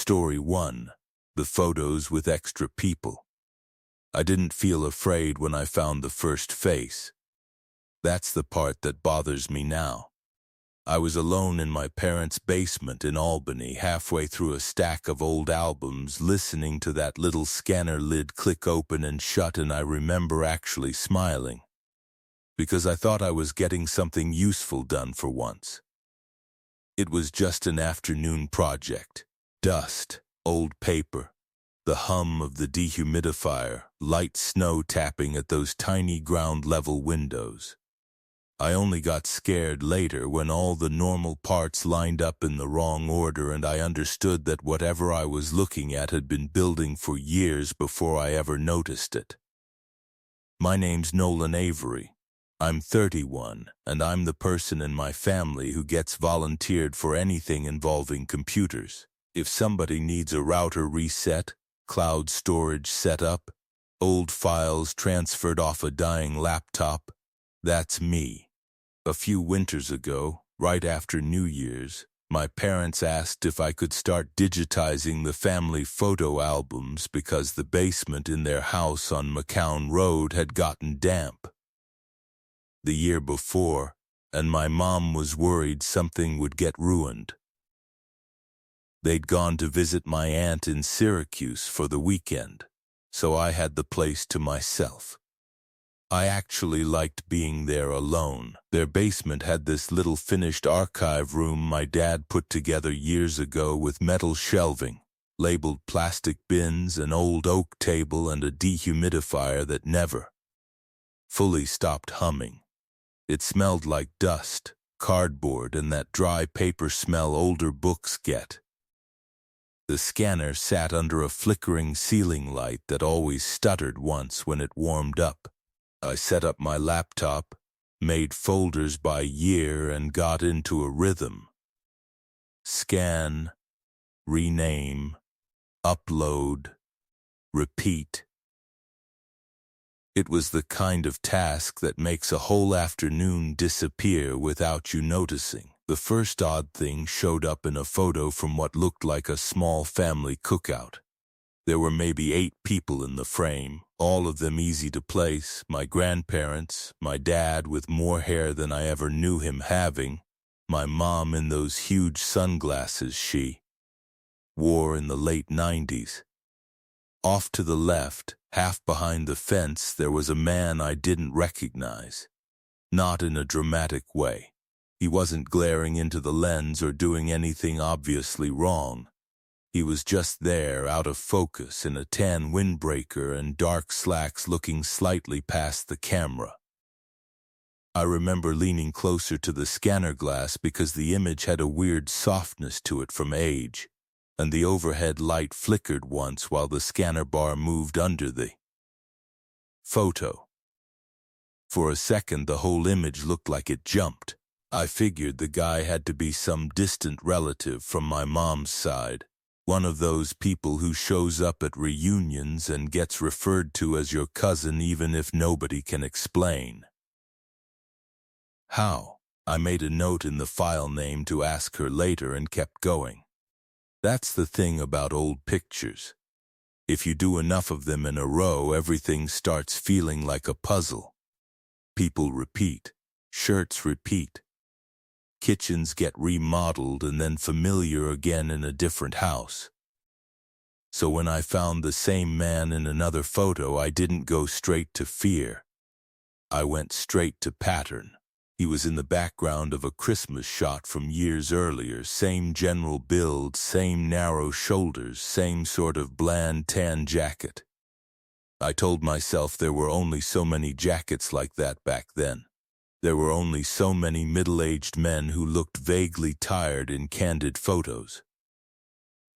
Story 1. The photos with extra people. I didn't feel afraid when I found the first face. That's the part that bothers me now. I was alone in my parents' basement in Albany, halfway through a stack of old albums, listening to that little scanner lid click open and shut, and I remember actually smiling, because I thought I was getting something useful done for once. It was just an afternoon project. Dust, old paper, the hum of the dehumidifier, light snow tapping at those tiny ground-level windows. I only got scared later when all the normal parts lined up in the wrong order and I understood that whatever I was looking at had been building for years before I ever noticed it. My name's Nolan Avery. I'm 31, and I'm the person in my family who gets volunteered for anything involving computers. If somebody needs a router reset, cloud storage set up, old files transferred off a dying laptop, that's me. A few winters ago, right after New Year's, my parents asked if I could start digitizing the family photo albums because the basement in their house on McCown Road had gotten damp the year before, and my mom was worried something would get ruined. They'd gone to visit my aunt in Syracuse for the weekend, so I had the place to myself. I actually liked being there alone. Their basement had this little finished archive room my dad put together years ago with metal shelving, labeled plastic bins, an old oak table, and a dehumidifier that never fully stopped humming. It smelled like dust, cardboard, and that dry paper smell older books get. The scanner sat under a flickering ceiling light that always stuttered once when it warmed up. I set up my laptop, made folders by year, and got into a rhythm. Scan, rename, upload, repeat. It was the kind of task that makes a whole afternoon disappear without you noticing. The first odd thing showed up in a photo from what looked like a small family cookout. There were maybe 8 people in the frame, all of them easy to place: my grandparents, my dad with more hair than I ever knew him having, my mom in those huge sunglasses she wore in the late 90s. Off to the left, half behind the fence, there was a man I didn't recognize. Not in a dramatic way. He wasn't glaring into the lens or doing anything obviously wrong. He was just there, out of focus, in a tan windbreaker and dark slacks, looking slightly past the camera. I remember leaning closer to the scanner glass because the image had a weird softness to it from age, and the overhead light flickered once while the scanner bar moved under the photo. For a second, the whole image looked like it jumped. I figured the guy had to be some distant relative from my mom's side, one of those people who shows up at reunions and gets referred to as your cousin even if nobody can explain how. I made a note in the file name to ask her later and kept going. That's the thing about old pictures. If you do enough of them in a row, everything starts feeling like a puzzle. People repeat. Shirts repeat. Kitchens get remodeled and then familiar again in a different house. So when I found the same man in another photo, I didn't go straight to fear. I went straight to pattern. He was in the background of a Christmas shot from years earlier, same general build, same narrow shoulders, same sort of bland tan jacket. I told myself there were only so many jackets like that back then. There were only so many middle-aged men who looked vaguely tired in candid photos.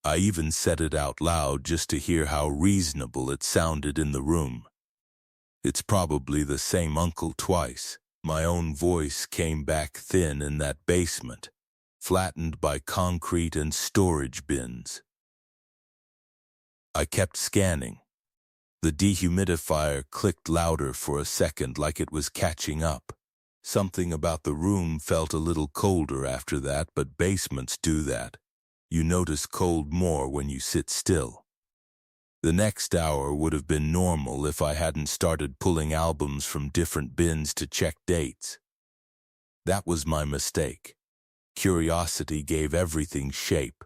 I even said it out loud just to hear how reasonable it sounded in the room. It's probably the same uncle twice. My own voice came back thin in that basement, flattened by concrete and storage bins. I kept scanning. The dehumidifier clicked louder for a second, like it was catching up. Something about the room felt a little colder after that, but basements do that. You notice cold more when you sit still. The next hour would have been normal if I hadn't started pulling albums from different bins to check dates. That was my mistake. Curiosity gave everything shape.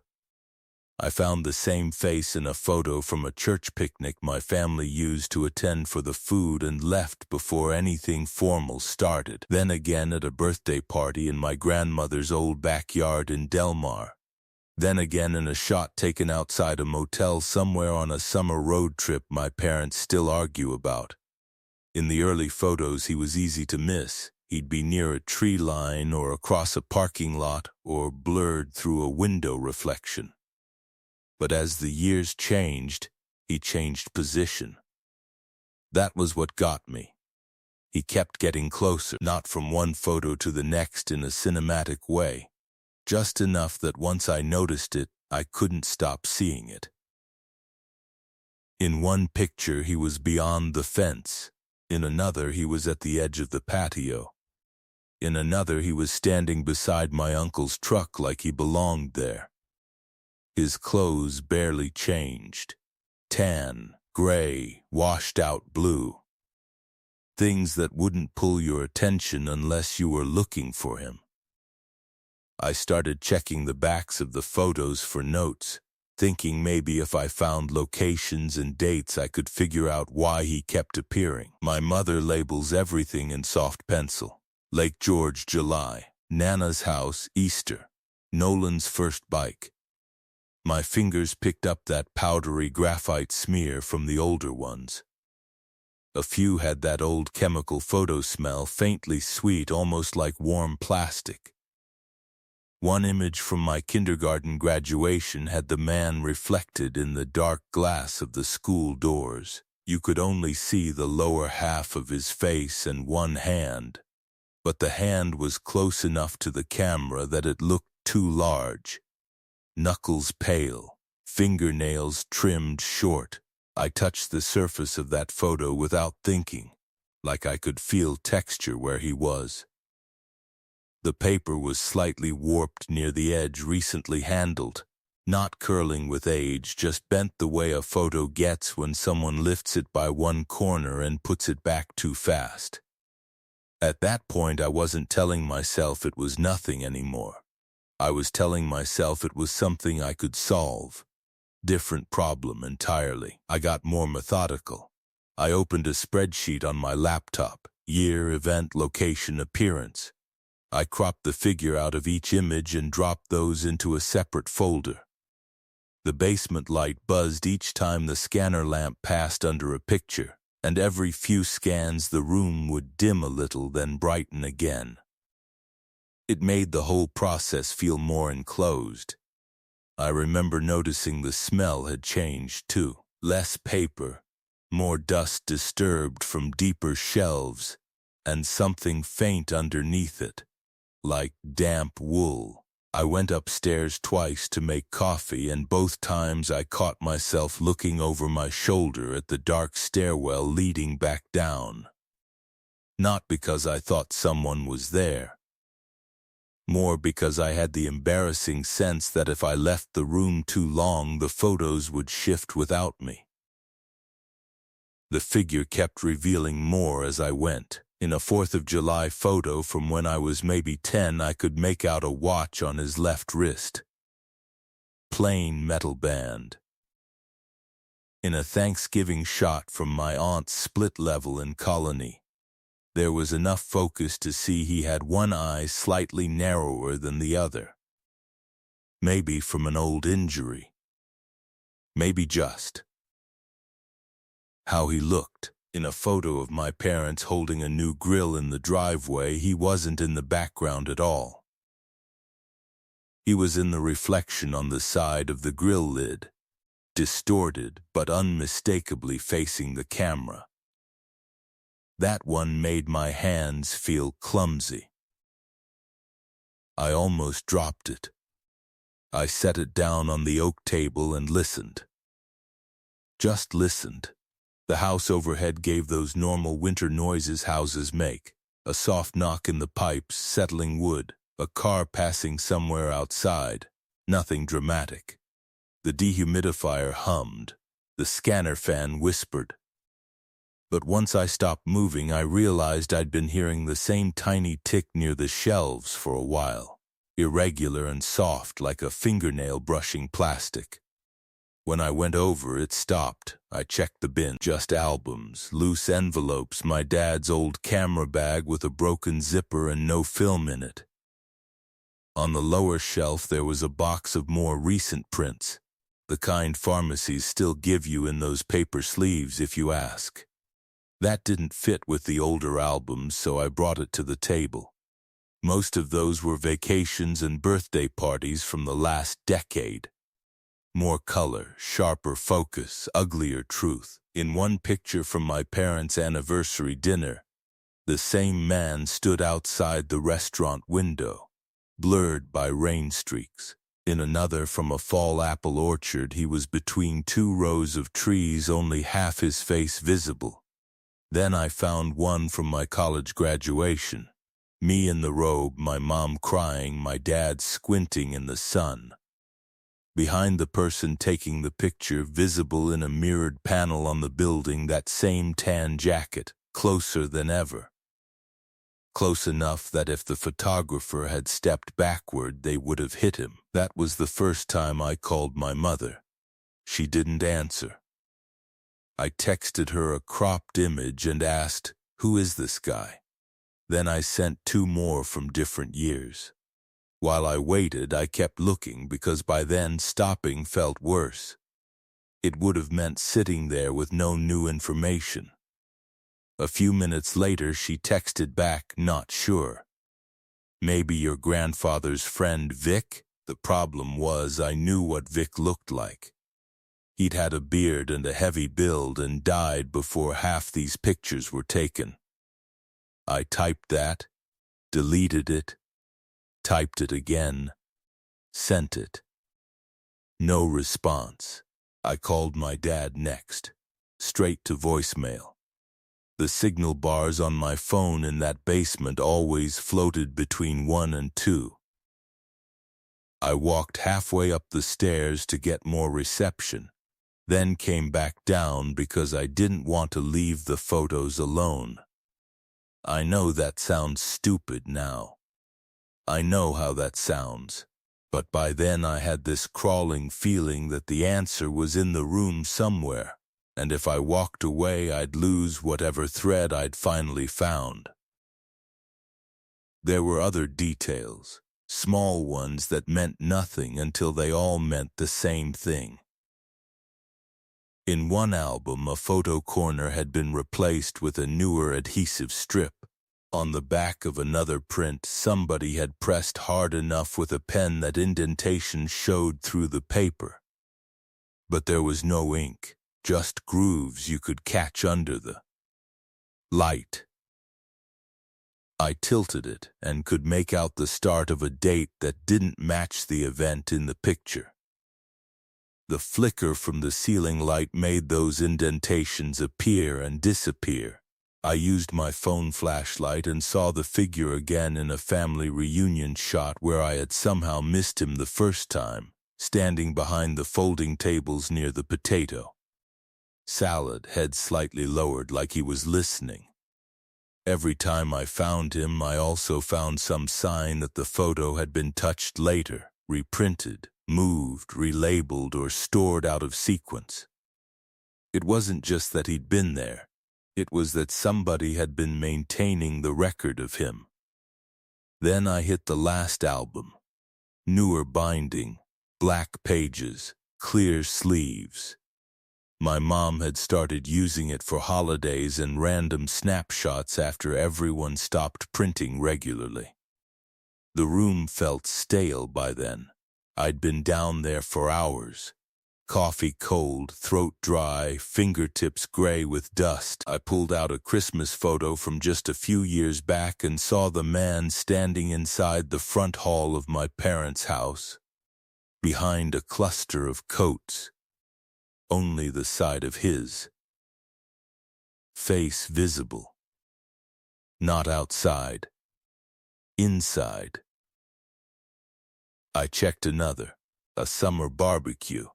I found the same face in a photo from a church picnic my family used to attend for the food and left before anything formal started. Then again at a birthday party in my grandmother's old backyard in Delmar. Then again in a shot taken outside a motel somewhere on a summer road trip my parents still argue about. In the early photos he was easy to miss. He'd be near a tree line or across a parking lot or blurred through a window reflection. But as the years changed, he changed position. That was what got me. He kept getting closer, not from one photo to the next in a cinematic way, just enough that once I noticed it, I couldn't stop seeing it. In one picture, he was beyond the fence. In another, he was at the edge of the patio. In another, he was standing beside my uncle's truck like he belonged there. His clothes barely changed. Tan, gray, washed out blue. Things that wouldn't pull your attention unless you were looking for him. I started checking the backs of the photos for notes, thinking maybe if I found locations and dates I could figure out why he kept appearing. My mother labels everything in soft pencil. Lake George, July. Nana's house, Easter. Nolan's first bike. My fingers picked up that powdery graphite smear from the older ones. A few had that old chemical photo smell, faintly sweet, almost like warm plastic. One image from my kindergarten graduation had the man reflected in the dark glass of the school doors. You could only see the lower half of his face and one hand, but the hand was close enough to the camera that it looked too large. Knuckles pale, fingernails trimmed short. I touched the surface of that photo without thinking, like I could feel texture where he was. The paper was slightly warped near the edge, recently handled, not curling with age, just bent the way a photo gets when someone lifts it by one corner and puts it back too fast. At that point, I wasn't telling myself it was nothing anymore. I was telling myself it was something I could solve. Different problem entirely. I got more methodical. I opened a spreadsheet on my laptop. Year, event, location, appearance. I cropped the figure out of each image and dropped those into a separate folder. The basement light buzzed each time the scanner lamp passed under a picture, and every few scans the room would dim a little, then brighten again. It made the whole process feel more enclosed. I remember noticing the smell had changed too. Less paper, more dust disturbed from deeper shelves, and something faint underneath it, like damp wool. I went upstairs twice to make coffee, and both times I caught myself looking over my shoulder at the dark stairwell leading back down. Not because I thought someone was there. More because I had the embarrassing sense that if I left the room too long, the photos would shift without me. The figure kept revealing more as I went. In a 4th of July photo from when I was maybe 10, I could make out a watch on his left wrist. Plain metal band. In a Thanksgiving shot from my aunt's split level in Colony, there was enough focus to see he had one eye slightly narrower than the other. Maybe from an old injury. Maybe just. How he looked. In a photo of my parents holding a new grill in the driveway, he wasn't in the background at all. He was in the reflection on the side of the grill lid, distorted but unmistakably facing the camera. That one made my hands feel clumsy. I almost dropped it. I set it down on the oak table and listened. Just listened. The house overhead gave those normal winter noises houses make. A soft knock in the pipes, settling wood, a car passing somewhere outside. Nothing dramatic. The dehumidifier hummed. The scanner fan whispered. But once I stopped moving, I realized I'd been hearing the same tiny tick near the shelves for a while, irregular and soft like a fingernail brushing plastic. When I went over, it stopped. I checked the bin. Just albums, loose envelopes, my dad's old camera bag with a broken zipper and no film in it. On the lower shelf, there was a box of more recent prints, the kind pharmacies still give you in those paper sleeves if you ask. That didn't fit with the older albums, so I brought it to the table. Most of those were vacations and birthday parties from the last decade. More color, sharper focus, uglier truth. In one picture from my parents' anniversary dinner, the same man stood outside the restaurant window, blurred by rain streaks. In another from a fall apple orchard, he was between two rows of trees, only half his face visible. Then I found one from my college graduation. Me in the robe, my mom crying, my dad squinting in the sun. Behind the person taking the picture, visible in a mirrored panel on the building, that same tan jacket, closer than ever. Close enough that if the photographer had stepped backward, they would have hit him. That was the first time I called my mother. She didn't answer. I texted her a cropped image and asked, "Who is this guy?" Then I sent two more from different years. While I waited, I kept looking because by then stopping felt worse. It would have meant sitting there with no new information. A few minutes later, she texted back, "Not sure. Maybe your grandfather's friend Vic?" The problem was I knew what Vic looked like. He'd had a beard and a heavy build and died before half these pictures were taken. I typed that, deleted it, typed it again, sent it. No response. I called my dad next, straight to voicemail. The signal bars on my phone in that basement always floated between 1 and 2. I walked halfway up the stairs to get more reception, then came back down because I didn't want to leave the photos alone. I know that sounds stupid now. I know how that sounds, but by then I had this crawling feeling that the answer was in the room somewhere, and if I walked away, I'd lose whatever thread I'd finally found. There were other details, small ones that meant nothing until they all meant the same thing. In one album, a photo corner had been replaced with a newer adhesive strip. On the back of another print, somebody had pressed hard enough with a pen that indentations showed through the paper. But there was no ink, just grooves you could catch under the light. I tilted it and could make out the start of a date that didn't match the event in the picture. The flicker from the ceiling light made those indentations appear and disappear. I used my phone flashlight and saw the figure again in a family reunion shot where I had somehow missed him the first time, standing behind the folding tables near the potato salad, head slightly lowered like he was listening. Every time I found him, I also found some sign that the photo had been touched later, reprinted, moved, relabeled, or stored out of sequence. It wasn't just that he'd been there. It was that somebody had been maintaining the record of him. Then I hit the last album. Newer binding, black pages, clear sleeves. My mom had started using it for holidays and random snapshots after everyone stopped printing regularly. The room felt stale by then. I'd been down there for hours. Coffee cold, throat dry, fingertips gray with dust. I pulled out a Christmas photo from just a few years back and saw the man standing inside the front hall of my parents' house, behind a cluster of coats. Only the side of his face visible. Not outside. Inside. I checked another. a summer barbecue,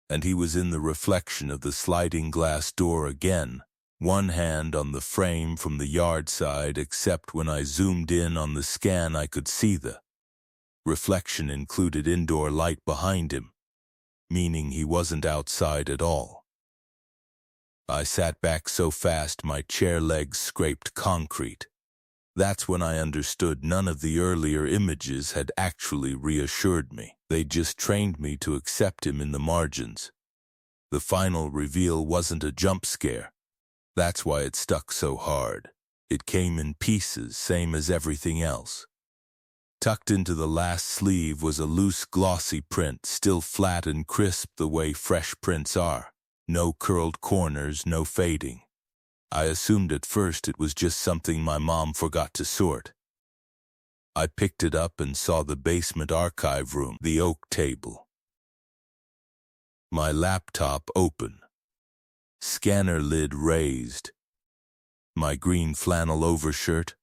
and he was in the reflection of the sliding glass door again, one hand on the frame from the yard side, except when I zoomed in on the scan I could see the reflection included indoor light behind him, meaning he wasn't outside at all. I sat back so fast my chair legs scraped concrete. That's when I understood none of the earlier images had actually reassured me. They just trained me to accept him in the margins. The final reveal wasn't a jump scare. That's why it stuck so hard. It came in pieces, same as everything else. Tucked into the last sleeve was a loose, glossy print, still flat and crisp the way fresh prints are. No curled corners, no fading. I assumed at first it was just something my mom forgot to sort. I picked it up and saw the basement archive room, the oak table. My laptop open. Scanner lid raised. My green flannel overshirt,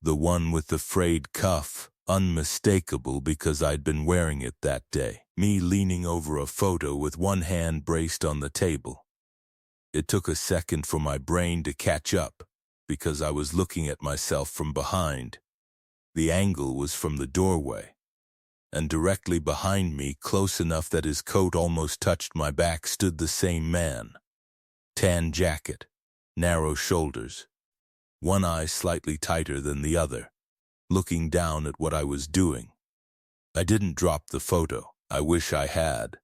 the one with the frayed cuff, unmistakable because I'd been wearing it that day. Me leaning over a photo with one hand braced on the table. It took a second for my brain to catch up, because I was looking at myself from behind. The angle was from the doorway, and directly behind me, close enough that his coat almost touched my back, stood the same man. Tan jacket, narrow shoulders, one eye slightly tighter than the other, looking down at what I was doing. I didn't drop the photo. I wish I had.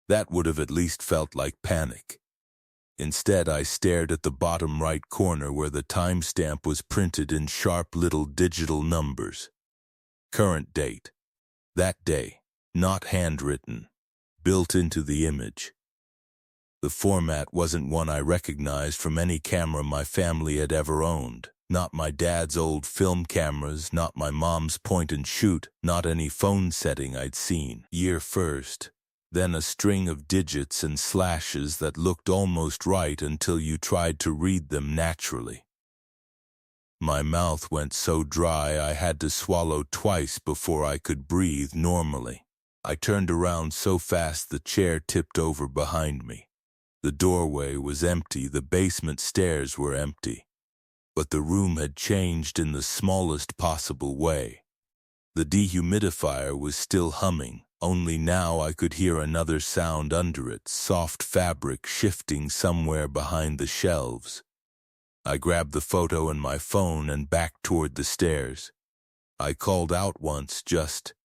That would have at least felt like panic. Instead, I stared at the bottom right corner where the timestamp was printed in sharp little digital numbers. Current date. That day, not handwritten, built into the image. The format wasn't one I recognized from any camera my family had ever owned. Not my dad's old film cameras, not my mom's point and shoot, not any phone setting I'd seen. Year first. Then a string of digits and slashes that looked almost right until you tried to read them naturally. My mouth went so dry I had to swallow twice before I could breathe normally. I turned around so fast the chair tipped over behind me. The doorway was empty, the basement stairs were empty. But the room had changed in the smallest possible way. The dehumidifier was still humming. Only now I could hear another sound under it, soft fabric shifting somewhere behind the shelves. I grabbed the photo and my phone and backed toward the stairs. I called out once, just,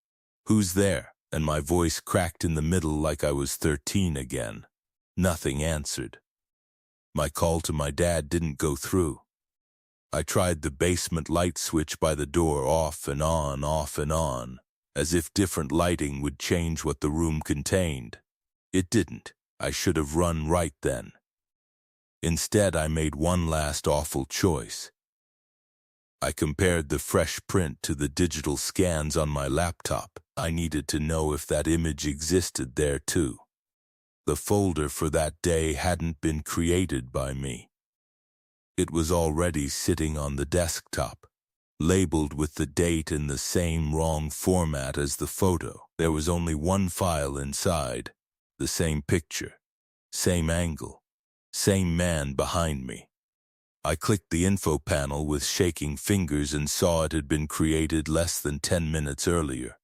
"Who's there?" and my voice cracked in the middle like I was 13 again. Nothing answered. My call to my dad didn't go through. I tried the basement light switch by the door, off and on, as if different lighting would change what the room contained. It didn't. I should have run right then. Instead, I made one last awful choice. I compared the fresh print to the digital scans on my laptop. I needed to know if that image existed there too. The folder for that day hadn't been created by me. It was already sitting on the desktop, labeled with the date in the same wrong format as the photo. There was only one file inside, the same picture, same angle, same man behind me. I clicked the info panel with shaking fingers and saw it had been created less than 10 minutes earlier.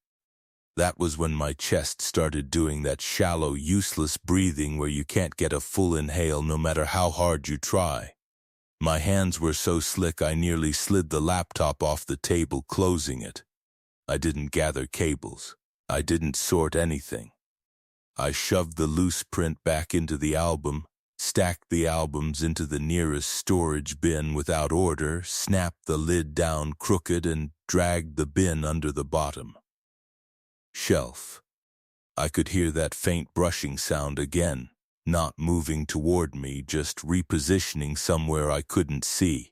That was when my chest started doing that shallow, useless breathing where you can't get a full inhale no matter how hard you try. My hands were so slick I nearly slid the laptop off the table, closing it. I didn't gather cables. I didn't sort anything. I shoved the loose print back into the album, stacked the albums into the nearest storage bin without order, snapped the lid down crooked, and dragged the bin under the bottom shelf. I could hear that faint brushing sound again, not moving toward me, just repositioning somewhere I couldn't see.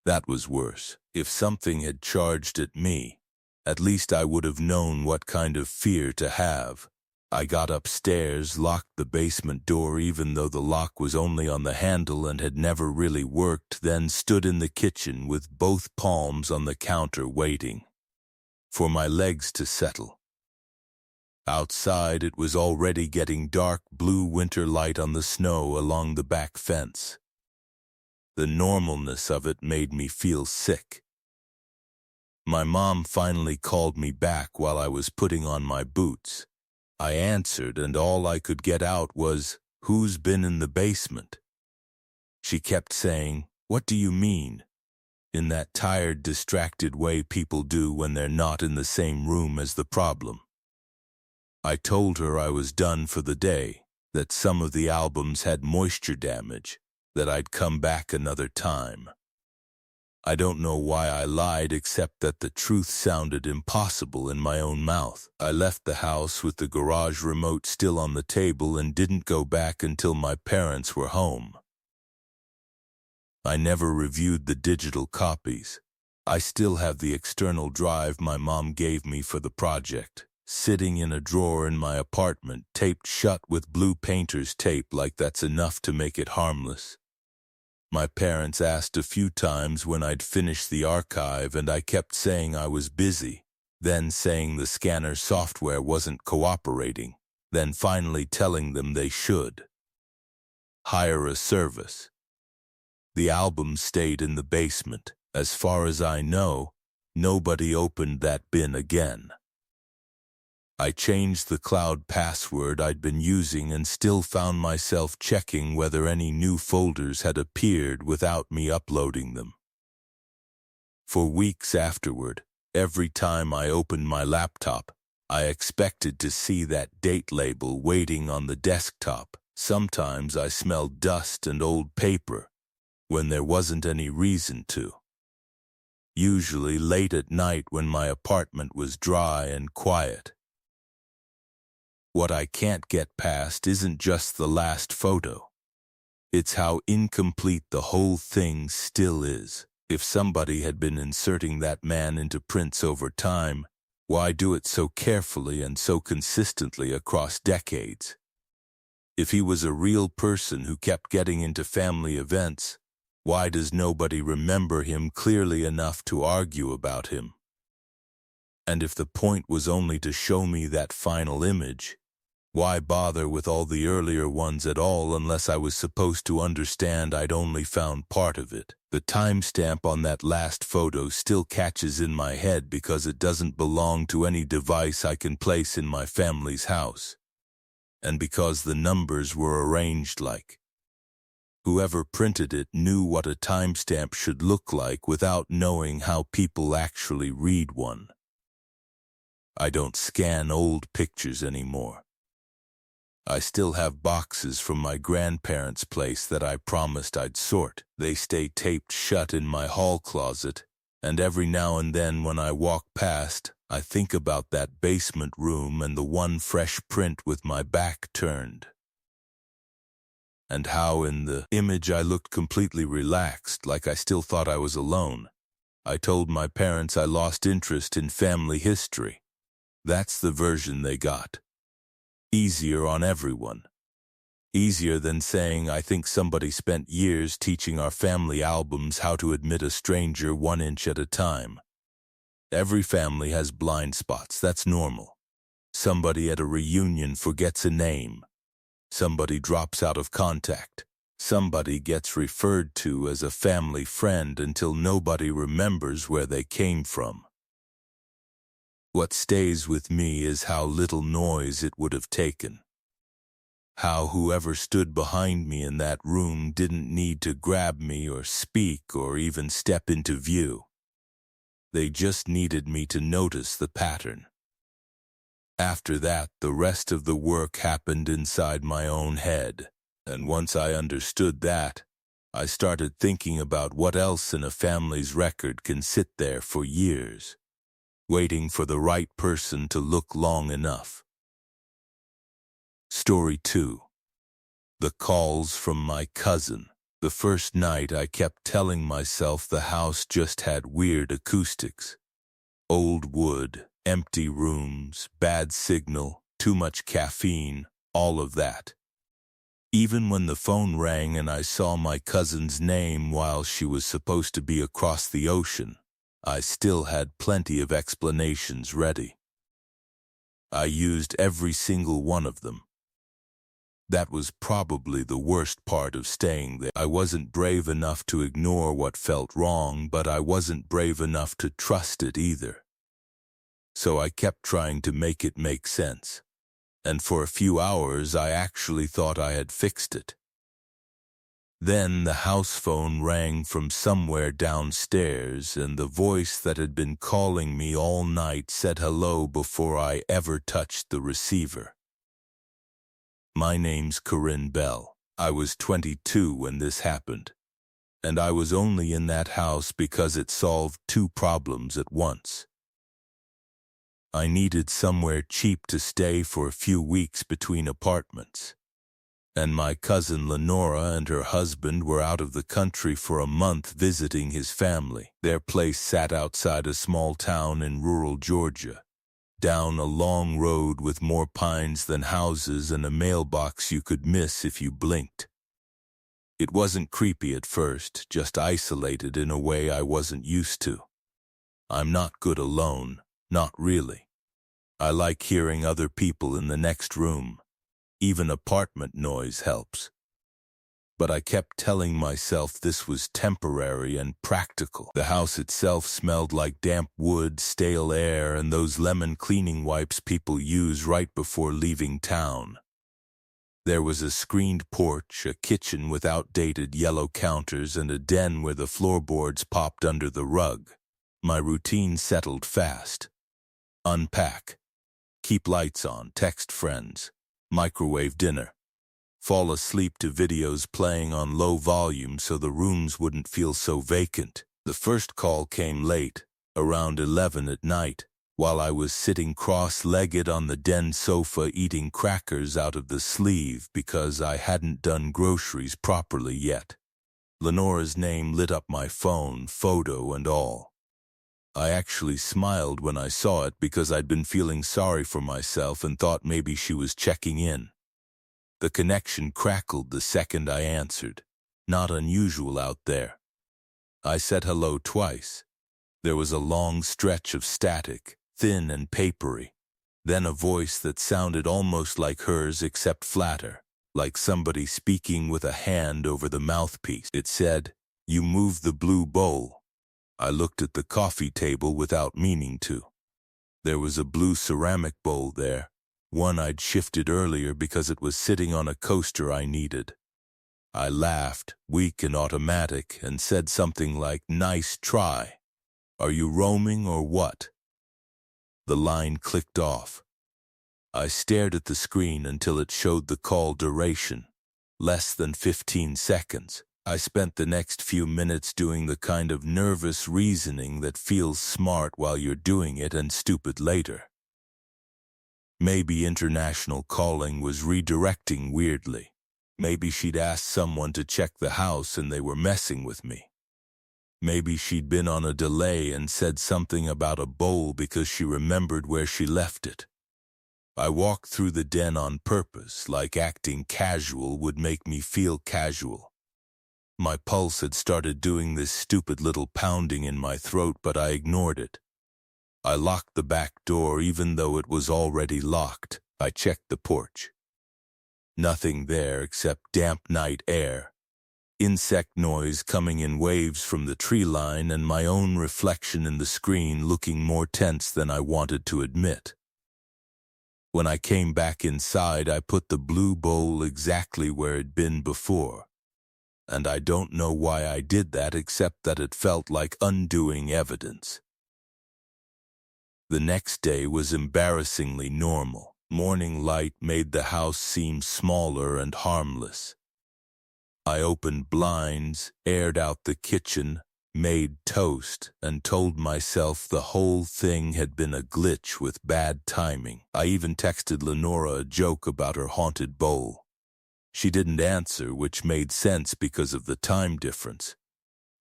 That was worse. If something had charged at me, at least I would have known what kind of fear to have. I got upstairs, locked the basement door even though the lock was only on the handle and had never really worked, then stood in the kitchen with both palms on the counter waiting for my legs to settle. Outside, it was already getting dark blue winter light on the snow along the back fence. The normalness of it made me feel sick. My mom finally called me back while I was putting on my boots. I answered, and all I could get out was, "Who's been in the basement?" She kept saying, "What do you mean?" in that tired, distracted way people do when they're not in the same room as the problem. I told her I was done for the day, that some of the albums had moisture damage, that I'd come back another time. I don't know why I lied except that the truth sounded impossible in my own mouth. I left the house with the garage remote still on the table and didn't go back until my parents were home. I never reviewed the digital copies. I still have the external drive my mom gave me for the project, sitting in a drawer in my apartment, taped shut with blue painter's tape like that's enough to make it harmless. My parents asked a few times when I'd finish the archive, and I kept saying I was busy, then saying the scanner software wasn't cooperating, then finally telling them they should hire a service. The albums stayed in the basement. As far as I know, nobody opened that bin again. I changed the cloud password I'd been using and still found myself checking whether any new folders had appeared without me uploading them. For weeks afterward, every time I opened my laptop, I expected to see that date label waiting on the desktop. Sometimes I smelled dust and old paper when there wasn't any reason to. Usually late at night when my apartment was dry and quiet. What I can't get past isn't just the last photo. It's how incomplete the whole thing still is. If somebody had been inserting that man into prints over time, why do it so carefully and so consistently across decades? If he was a real person who kept getting into family events, why does nobody remember him clearly enough to argue about him? And if the point was only to show me that final image, why bother with all the earlier ones at all unless I was supposed to understand I'd only found part of it? The timestamp on that last photo still catches in my head because it doesn't belong to any device I can place in my family's house, and because the numbers were arranged like whoever printed it knew what a timestamp should look like without knowing how people actually read one. I don't scan old pictures anymore. I still have boxes from my grandparents' place that I promised I'd sort. They stay taped shut in my hall closet, and every now and then when I walk past, I think about that basement room and the one fresh print with my back turned. And how in the image I looked completely relaxed, like I still thought I was alone. I told my parents I lost interest in family history. That's the version they got. Easier on everyone. Easier than saying I think somebody spent years teaching our family albums how to admit a stranger 1 inch at a time. Every family has blind spots, that's normal. Somebody at a reunion forgets a name. Somebody drops out of contact. Somebody gets referred to as a family friend until nobody remembers where they came from. What stays with me is how little noise it would have taken. How whoever stood behind me in that room didn't need to grab me or speak or even step into view. They just needed me to notice the pattern. After that, the rest of the work happened inside my own head, and once I understood that, I started thinking about what else in a family's record can sit there for years, waiting for the right person to look long enough. Story 2. The calls from my cousin. The first night I kept telling myself the house just had weird acoustics. Old wood, empty rooms, bad signal, too much caffeine, all of that. Even when the phone rang and I saw my cousin's name while she was supposed to be across the ocean, I still had plenty of explanations ready. I used every single one of them. That was probably the worst part of staying there. I wasn't brave enough to ignore what felt wrong, but I wasn't brave enough to trust it either. So I kept trying to make it make sense. And for a few hours, I actually thought I had fixed it. Then the house phone rang from somewhere downstairs, and the voice that had been calling me all night said hello before I ever touched the receiver. My name's Corinne Bell. I was 22 when this happened, and I was only in that house because it solved two problems at once. I needed somewhere cheap to stay for a few weeks between apartments, and my cousin Lenora and her husband were out of the country for a month visiting his family. Their place sat outside a small town in rural Georgia, down a long road with more pines than houses and a mailbox you could miss if you blinked. It wasn't creepy at first, just isolated in a way I wasn't used to. I'm not good alone, not really. I like hearing other people in the next room. Even apartment noise helps. But I kept telling myself this was temporary and practical. The house itself smelled like damp wood, stale air, and those lemon cleaning wipes people use right before leaving town. There was a screened porch, a kitchen with outdated yellow counters, and a den where the floorboards popped under the rug. My routine settled fast. Unpack. Keep lights on, text friends. Microwave dinner. Fall asleep to videos playing on low volume so the rooms wouldn't feel so vacant. The first call came late, around 11 at night, while I was sitting cross-legged on the den sofa eating crackers out of the sleeve because I hadn't done groceries properly yet. Lenora's name lit up my phone, photo and all. I actually smiled when I saw it because I'd been feeling sorry for myself and thought maybe she was checking in. The connection crackled the second I answered. Not unusual out there. I said hello twice. There was a long stretch of static, thin and papery. Then a voice that sounded almost like hers except flatter, like somebody speaking with a hand over the mouthpiece. It said, "You moved the blue bowl." I looked at the coffee table without meaning to. There was a blue ceramic bowl there, one I'd shifted earlier because it was sitting on a coaster I needed. I laughed, weak and automatic, and said something like, "Nice try. Are you roaming or what?" The line clicked off. I stared at the screen until it showed the call duration. Less than 15 seconds. I spent the next few minutes doing the kind of nervous reasoning that feels smart while you're doing it and stupid later. Maybe international calling was redirecting weirdly. Maybe she'd asked someone to check the house and they were messing with me. Maybe she'd been on a delay and said something about a bowl because she remembered where she left it. I walked through the den on purpose, like acting casual would make me feel casual. My pulse had started doing this stupid little pounding in my throat, but I ignored it. I locked the back door even though it was already locked. I checked the porch. Nothing there except damp night air, insect noise coming in waves from the tree line, and my own reflection in the screen looking more tense than I wanted to admit. When I came back inside, I put the blue bowl exactly where it'd been before. And I don't know why I did that except that it felt like undoing evidence. The next day was embarrassingly normal. Morning light made the house seem smaller and harmless. I opened blinds, aired out the kitchen, made toast, and told myself the whole thing had been a glitch with bad timing. I even texted Lenora a joke about her haunted bowl. She didn't answer, which made sense because of the time difference.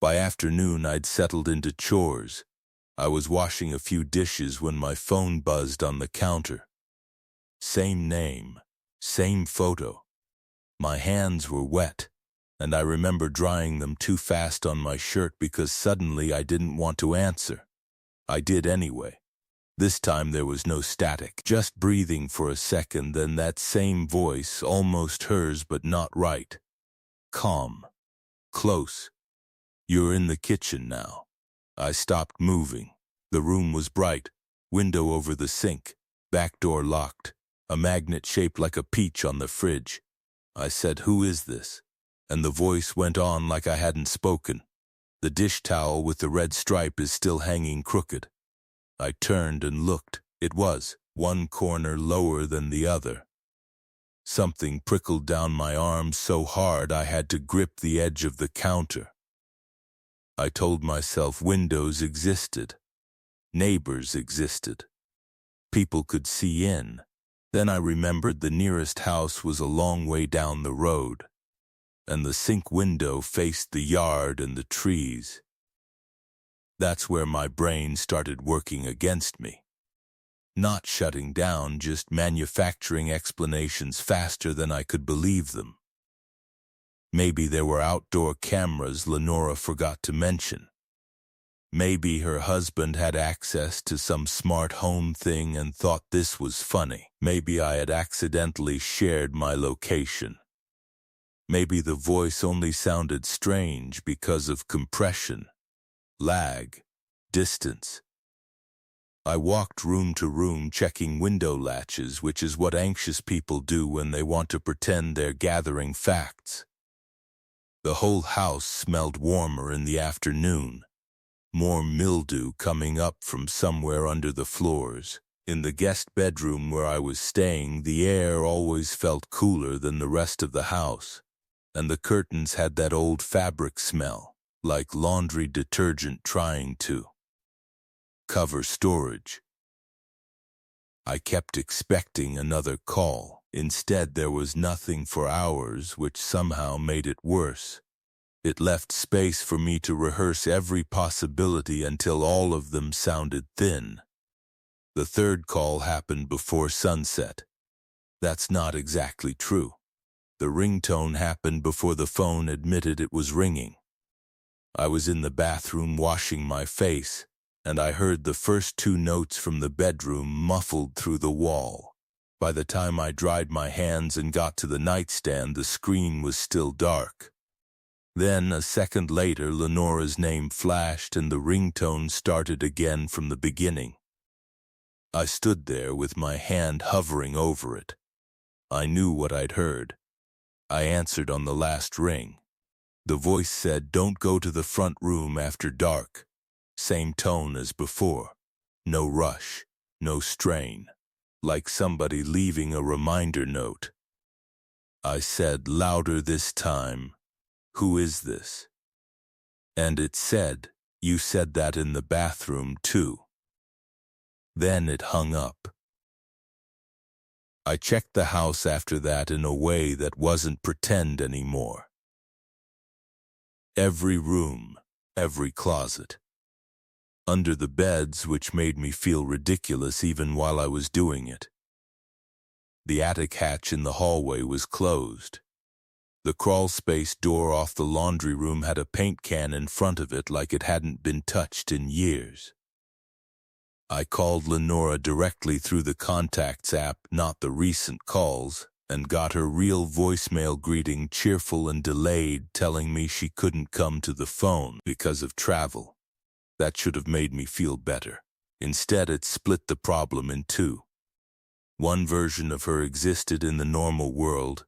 By afternoon, I'd settled into chores. I was washing a few dishes when my phone buzzed on the counter. Same name, same photo. My hands were wet, and I remember drying them too fast on my shirt because suddenly I didn't want to answer. I did anyway. This time there was no static, just breathing for a second, then that same voice, almost hers but not right. Calm. Close. You're in the kitchen now. I stopped moving. The room was bright. Window over the sink. Back door locked. A magnet shaped like a peach on the fridge. I said, "Who is this?" And the voice went on like I hadn't spoken. "The dish towel with the red stripe is still hanging crooked." I turned and looked. It was one corner lower than the other. Something prickled down my arm so hard I had to grip the edge of the counter. I told myself windows existed. Neighbors existed. People could see in. Then I remembered the nearest house was a long way down the road, and the sink window faced the yard and the trees. That's where my brain started working against me. Not shutting down, just manufacturing explanations faster than I could believe them. Maybe there were outdoor cameras Lenora forgot to mention. Maybe her husband had access to some smart home thing and thought this was funny. Maybe I had accidentally shared my location. Maybe the voice only sounded strange because of compression, lag, distance. I walked room to room checking window latches, which is what anxious people do when they want to pretend they're gathering facts. The whole house smelled warmer in the afternoon. More mildew coming up from somewhere under the floors. In the guest bedroom where I was staying, the air always felt cooler than the rest of the house, and the curtains had that old fabric smell, like laundry detergent trying to cover storage. I kept expecting another call. Instead, there was nothing for hours, which somehow made it worse. It left space for me to rehearse every possibility until all of them sounded thin. The third call happened before sunset. That's not exactly true. The ringtone happened before the phone admitted it was ringing. I was in the bathroom washing my face, and I heard the first two notes from the bedroom muffled through the wall. By the time I dried my hands and got to the nightstand, the screen was still dark. Then, a second later, Lenora's name flashed and the ringtone started again from the beginning. I stood there with my hand hovering over it. I knew what I'd heard. I answered on the last ring. The voice said, "Don't go to the front room after dark." Same tone as before. No rush, no strain. Like somebody leaving a reminder note. I said louder this time, "Who is this?" And it said, "You said that in the bathroom too." Then it hung up. I checked the house after that in a way that wasn't pretend anymore. Every room, every closet. Under the beds, which made me feel ridiculous even while I was doing it. The attic hatch in the hallway was closed. The crawlspace door off the laundry room had a paint can in front of it like it hadn't been touched in years. I called Lenora directly through the Contacts app, not the recent calls, and got her real voicemail greeting, cheerful and delayed, telling me she couldn't come to the phone because of travel. That should have made me feel better. Instead, it split the problem in two. One version of her existed in the normal world.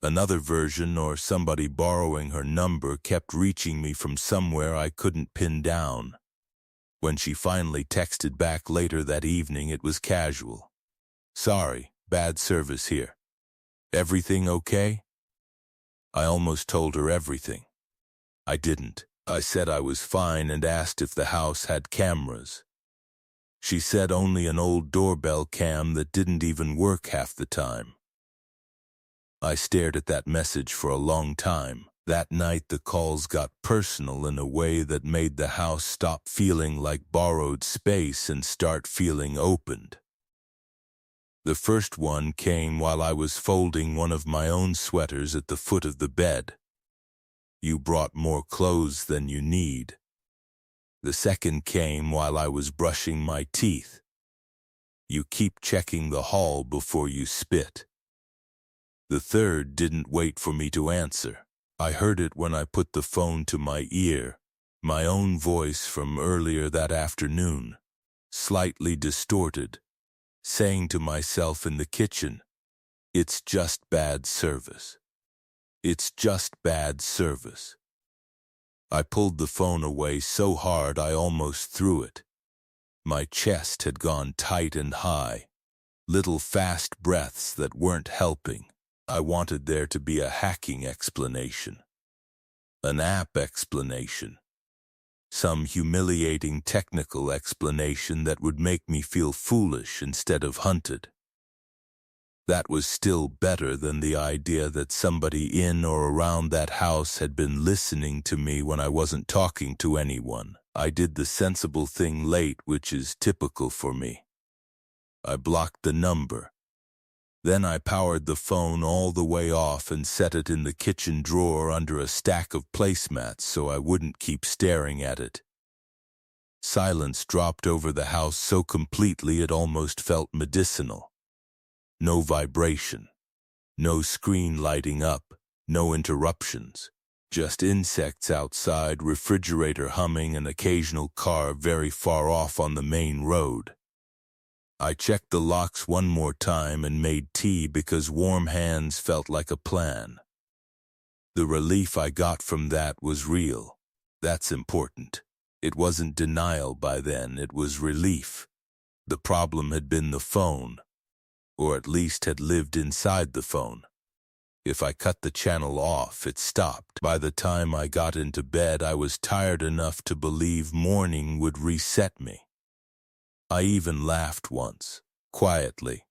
Another version, or somebody borrowing her number, kept reaching me from somewhere I couldn't pin down. When she finally texted back later that evening, it was casual. "Sorry, bad service here. Everything okay?" I almost told her everything. I didn't. I said I was fine and asked if the house had cameras. She said only an old doorbell cam that didn't even work half the time. I stared at that message for a long time. That night the calls got personal in a way that made the house stop feeling like borrowed space and start feeling opened. The first one came while I was folding one of my own sweaters at the foot of the bed. "You brought more clothes than you need." The second came while I was brushing my teeth. You keep checking the hall before you spit. The third didn't wait for me to answer. I heard it when I put the phone to my ear, my own voice from earlier that afternoon, slightly distorted, saying to myself in the kitchen, "It's just bad service. It's just bad service." I pulled the phone away so hard I almost threw it. My chest had gone tight and high, little fast breaths that weren't helping. I wanted there to be a hacking explanation, an app explanation, some humiliating technical explanation that would make me feel foolish instead of hunted. That was still better than the idea that somebody in or around that house had been listening to me when I wasn't talking to anyone. I did the sensible thing late, which is typical for me. I blocked the number. Then I powered the phone all the way off and set it in the kitchen drawer under a stack of placemats so I wouldn't keep staring at it. Silence dropped over the house so completely it almost felt medicinal. No vibration, no screen lighting up, no interruptions, just insects outside, refrigerator humming, an occasional car very far off on the main road. I checked the locks one more time and made tea because warm hands felt like a plan. The relief I got from that was real. That's important. It wasn't denial by then, it was relief. The problem had been the phone, or at least had lived inside the phone. If I cut the channel off, it stopped. By the time I got into bed, I was tired enough to believe morning would reset me. I even laughed once, quietly,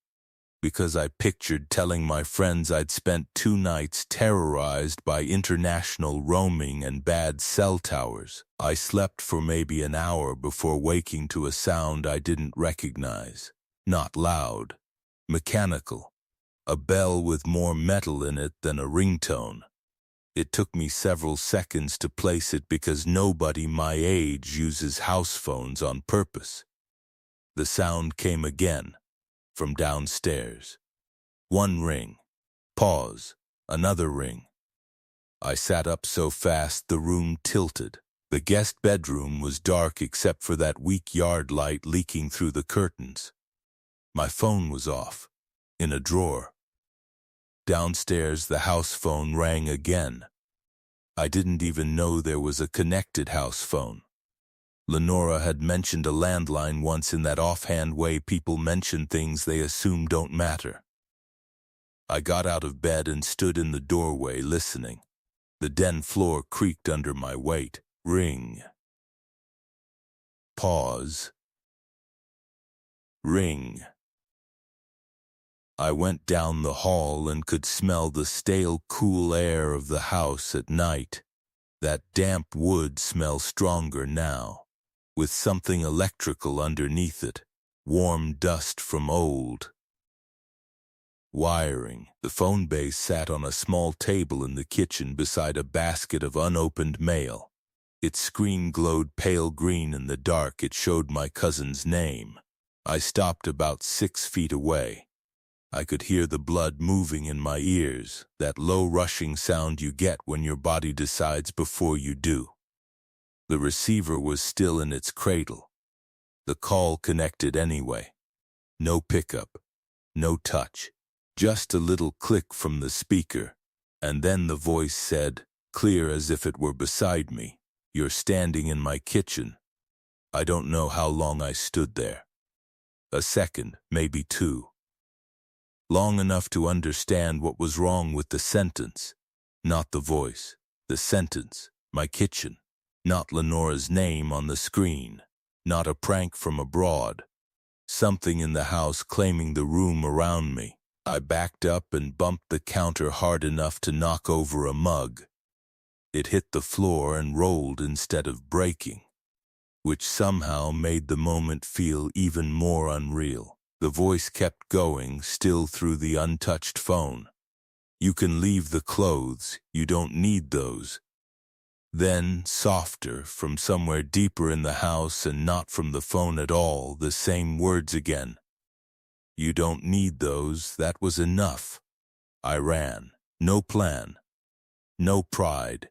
because I pictured telling my friends I'd spent 2 nights terrorized by international roaming and bad cell towers. I slept for maybe an hour before waking to a sound I didn't recognize. Not loud, mechanical, a bell with more metal in it than a ringtone. It took me several seconds to place it because nobody my age uses house phones on purpose. The sound came again, from downstairs. One ring, pause, another ring. I sat up so fast the room tilted. The guest bedroom was dark except for that weak yard light leaking through the curtains. My phone was off, in a drawer. Downstairs, the house phone rang again. I didn't even know there was a connected house phone. Lenora had mentioned a landline once in that offhand way people mention things they assume don't matter. I got out of bed and stood in the doorway listening. The den floor creaked under my weight. Ring. Pause. Ring. I went down the hall and could smell the stale, cool air of the house at night. That damp wood smells stronger now, with something electrical underneath it, warm dust from old wiring. The phone base sat on a small table in the kitchen beside a basket of unopened mail. Its screen glowed pale green in the dark. It showed my cousin's name. I stopped about 6 feet away. I could hear the blood moving in my ears, that low rushing sound you get when your body decides before you do. The receiver was still in its cradle. The call connected anyway. No pickup, no touch, just a little click from the speaker, and then the voice said, clear as if it were beside me, "You're standing in my kitchen." I don't know how long I stood there. A second, maybe 2. Long enough to understand what was wrong with the sentence. Not the voice, the sentence, my kitchen. Not Lenora's name on the screen. Not a prank from abroad. Something in the house claiming the room around me. I backed up and bumped the counter hard enough to knock over a mug. It hit the floor and rolled instead of breaking, which somehow made the moment feel even more unreal. The voice kept going, still through the untouched phone. "You can leave the clothes, you don't need those." Then, softer, from somewhere deeper in the house and not from the phone at all, the same words again. You don't need those, that was enough. I ran. No plan. No pride.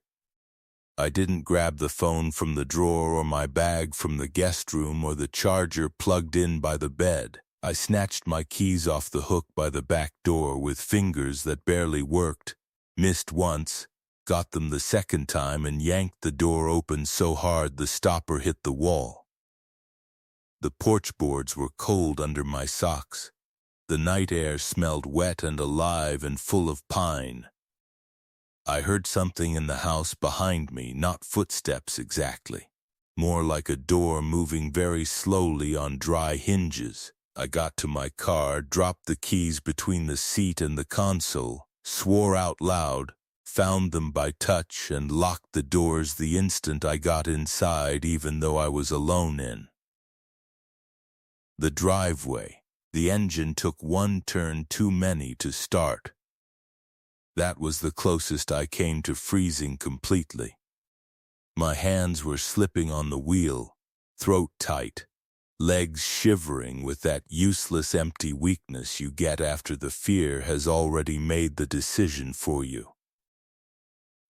I didn't grab the phone from the drawer or my bag from the guest room or the charger plugged in by the bed. I snatched my keys off the hook by the back door with fingers that barely worked, missed once, got them the second time and yanked the door open so hard the stopper hit the wall. The porch boards were cold under my socks. The night air smelled wet and alive and full of pine. I heard something in the house behind me, not footsteps exactly, more like a door moving very slowly on dry hinges. I got to my car, dropped the keys between the seat and the console, swore out loud, found them by touch, and locked the doors the instant I got inside, even though I was alone in the driveway. The engine took one turn too many to start. That was the closest I came to freezing completely. My hands were slipping on the wheel, throat tight, legs shivering with that useless empty weakness you get after the fear has already made the decision for you.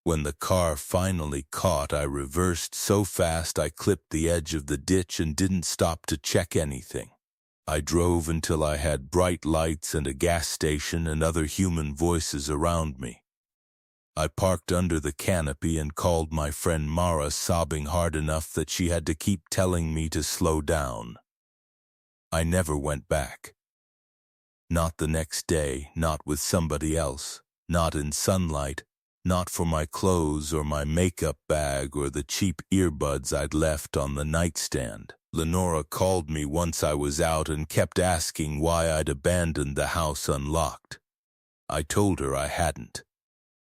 When the car finally caught, I reversed so fast I clipped the edge of the ditch and didn't stop to check anything. I drove until I had bright lights and a gas station and other human voices around me. I parked under the canopy and called my friend Mara, sobbing hard enough that she had to keep telling me to slow down. I never went back. Not the next day, not with somebody else, not in sunlight, not for my clothes or my makeup bag or the cheap earbuds I'd left on the nightstand. Lenora called me once I was out and kept asking why I'd abandoned the house unlocked. I told her I hadn't.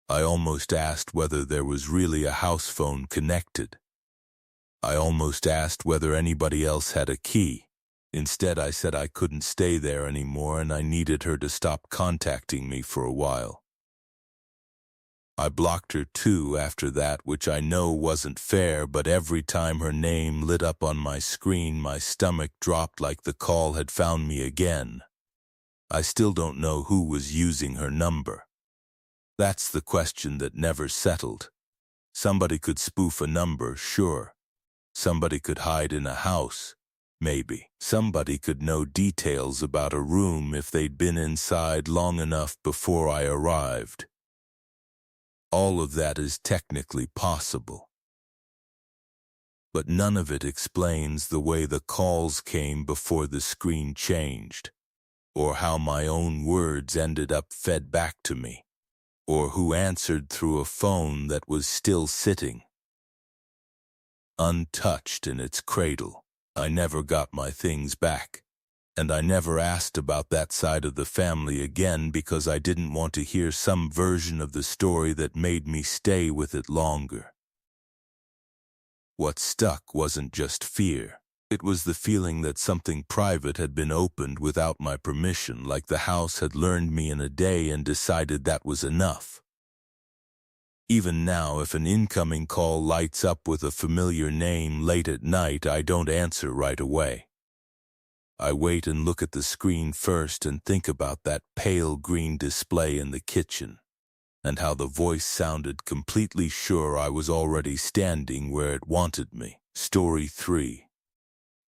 I almost asked whether there was really a house phone connected. I almost asked whether anybody else had a key. Instead, I said I couldn't stay there anymore and I needed her to stop contacting me for a while. I blocked her too after that, which I know wasn't fair, but every time her name lit up on my screen, my stomach dropped like the call had found me again. I still don't know who was using her number. That's the question that never settled. Somebody could spoof a number, sure. Somebody could hide in a house, maybe. Somebody could know details about a room if they'd been inside long enough before I arrived. All of that is technically possible. But none of it explains the way the calls came before the screen changed, or how my own words ended up fed back to me, or who answered through a phone that was still sitting untouched in its cradle. I never got my things back, and I never asked about that side of the family again because I didn't want to hear some version of the story that made me stay with it longer. What stuck wasn't just fear. It was the feeling that something private had been opened without my permission, like the house had learned me in a day and decided that was enough. Even now, if an incoming call lights up with a familiar name late at night, I don't answer right away. I wait and look at the screen first and think about that pale green display in the kitchen, and how the voice sounded completely sure I was already standing where it wanted me. Story 3.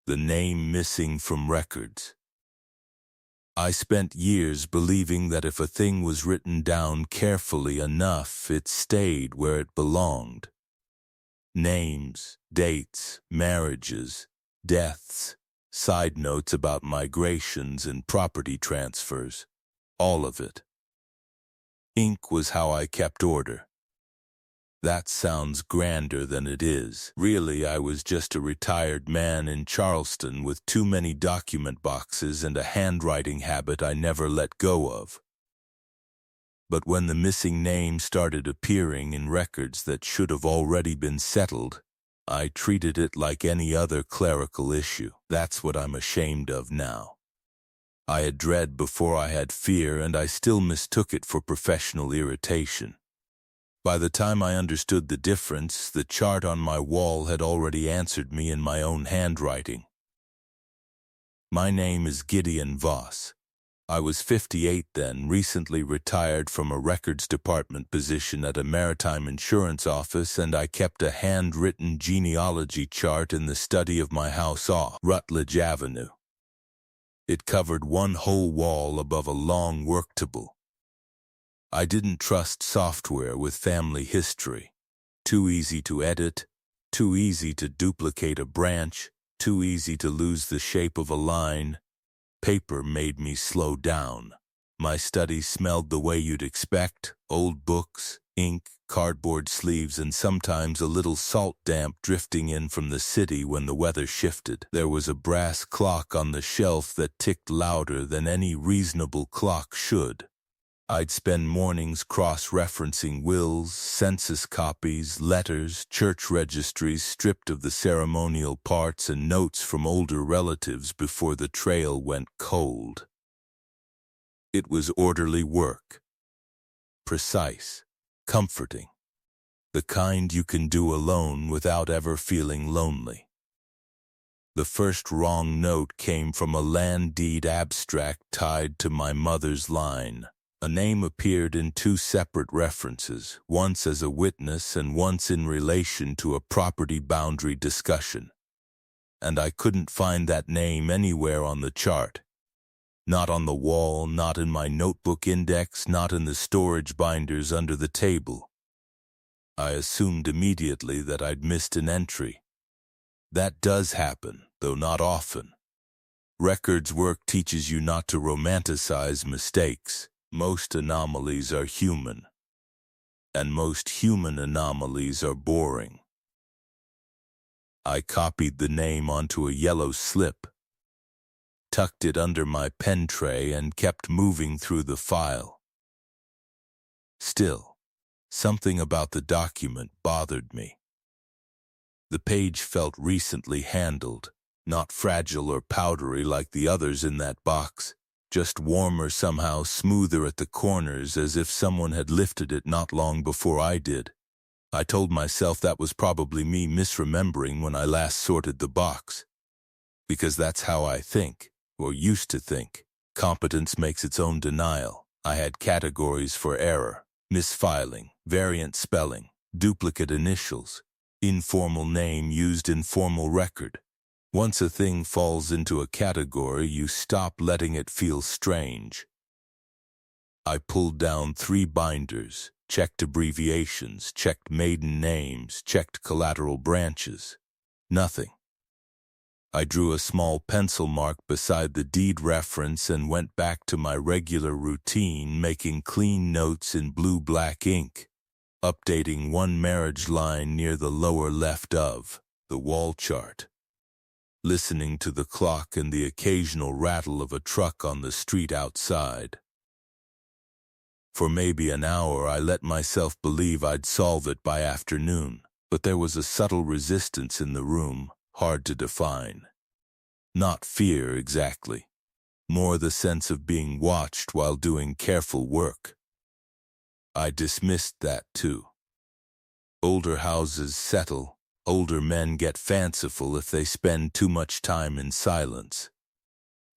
The name missing from records. I spent years believing that if a thing was written down carefully enough, it stayed where it belonged. Names, dates, marriages, deaths, side notes about migrations and property transfers, all of it. Ink was how I kept order. That sounds grander than it is. Really, I was just a retired man in Charleston with too many document boxes and a handwriting habit I never let go of. But when the missing name started appearing in records that should have already been settled, I treated it like any other clerical issue. That's what I'm ashamed of now. I had dread before I had fear, and I still mistook it for professional irritation. By the time I understood the difference, the chart on my wall had already answered me in my own handwriting. My name is Gideon Voss. I was 58 then, recently retired from a records department position at a maritime insurance office, and I kept a handwritten genealogy chart in the study of my house off Rutledge Avenue. It covered one whole wall above a long work table. I didn't trust software with family history. Too easy to edit, too easy to duplicate a branch, too easy to lose the shape of a line. Paper made me slow down. My study smelled the way you'd expect: old books, ink, cardboard sleeves, and sometimes a little salt damp drifting in from the city when the weather shifted. There was a brass clock on the shelf that ticked louder than any reasonable clock should. I'd spend mornings cross-referencing wills, census copies, letters, church registries stripped of the ceremonial parts, and notes from older relatives before the trail went cold. It was orderly work. Precise, comforting. The kind you can do alone without ever feeling lonely. The first wrong note came from a land deed abstract tied to my mother's line. A name appeared in two separate references, once as a witness and once in relation to a property boundary discussion. And I couldn't find that name anywhere on the chart. Not on the wall, not in my notebook index, not in the storage binders under the table. I assumed immediately that I'd missed an entry. That does happen, though not often. Records work teaches you not to romanticize mistakes. Most anomalies are human, and most human anomalies are boring. I copied the name onto a yellow slip, tucked it under my pen tray, and kept moving through the file. Still, something about the document bothered me. The page felt recently handled, not fragile or powdery like the others in that box. Just warmer, somehow smoother at the corners, as if someone had lifted it not long before I did. I told myself that was probably me misremembering when I last sorted the box. Because that's how I think, or used to think. Competence makes its own denial. I had categories for error: misfiling, variant spelling, duplicate initials, informal name used in formal record. Once a thing falls into a category, you stop letting it feel strange. I pulled down 3 binders, checked abbreviations, checked maiden names, checked collateral branches. Nothing. I drew a small pencil mark beside the deed reference and went back to my regular routine, making clean notes in blue-black ink, updating one marriage line near the lower left of the wall chart, listening to the clock and the occasional rattle of a truck on the street outside. For maybe an hour I let myself believe I'd solve it by afternoon, but there was a subtle resistance in the room, hard to define. Not fear exactly, more the sense of being watched while doing careful work. I dismissed that too. Older houses settle. Older men get fanciful if they spend too much time in silence.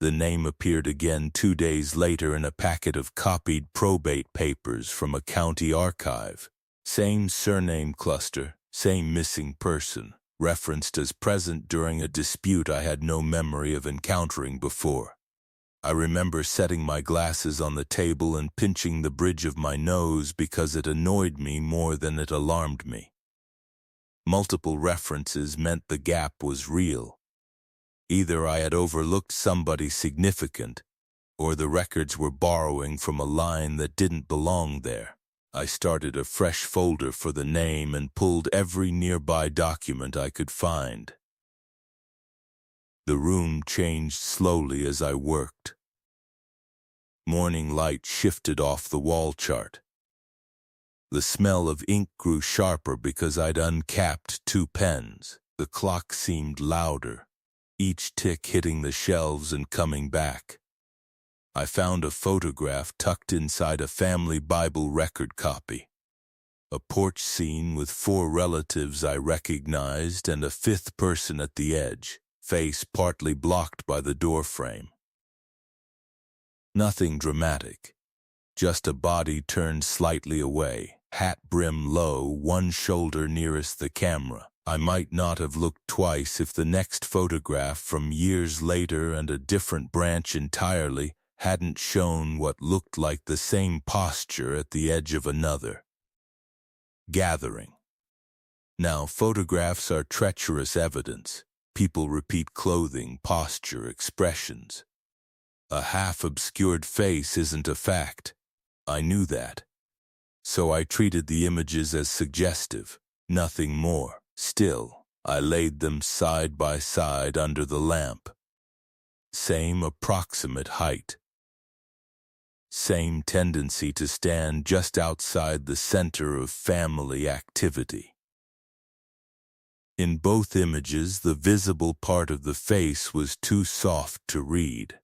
The name appeared again 2 days later in a packet of copied probate papers from a county archive. Same surname cluster, same missing person, referenced as present during a dispute I had no memory of encountering before. I remember setting my glasses on the table and pinching the bridge of my nose because it annoyed me more than it alarmed me. Multiple references meant the gap was real. Either I had overlooked somebody significant, or the records were borrowing from a line that didn't belong there. I started a fresh folder for the name and pulled every nearby document I could find. The room changed slowly as I worked. Morning light shifted off the wall chart. The smell of ink grew sharper because I'd uncapped 2 pens. The clock seemed louder, each tick hitting the shelves and coming back. I found a photograph tucked inside a family Bible record copy. A porch scene with 4 relatives I recognized and a 5th person at the edge, face partly blocked by the doorframe. Nothing dramatic. Just a body turned slightly away, hat brim low, one shoulder nearest the camera. I might not have looked twice if the next photograph from years later and a different branch entirely hadn't shown what looked like the same posture at the edge of another. Gathering. Now, photographs are treacherous evidence. People repeat clothing, posture, expressions. A half-obscured face isn't a fact. I knew that. So I treated the images as suggestive, nothing more. Still, I laid them side by side under the lamp. Same approximate height. Same tendency to stand just outside the center of family activity. In both images, the visible part of the face was too soft to read.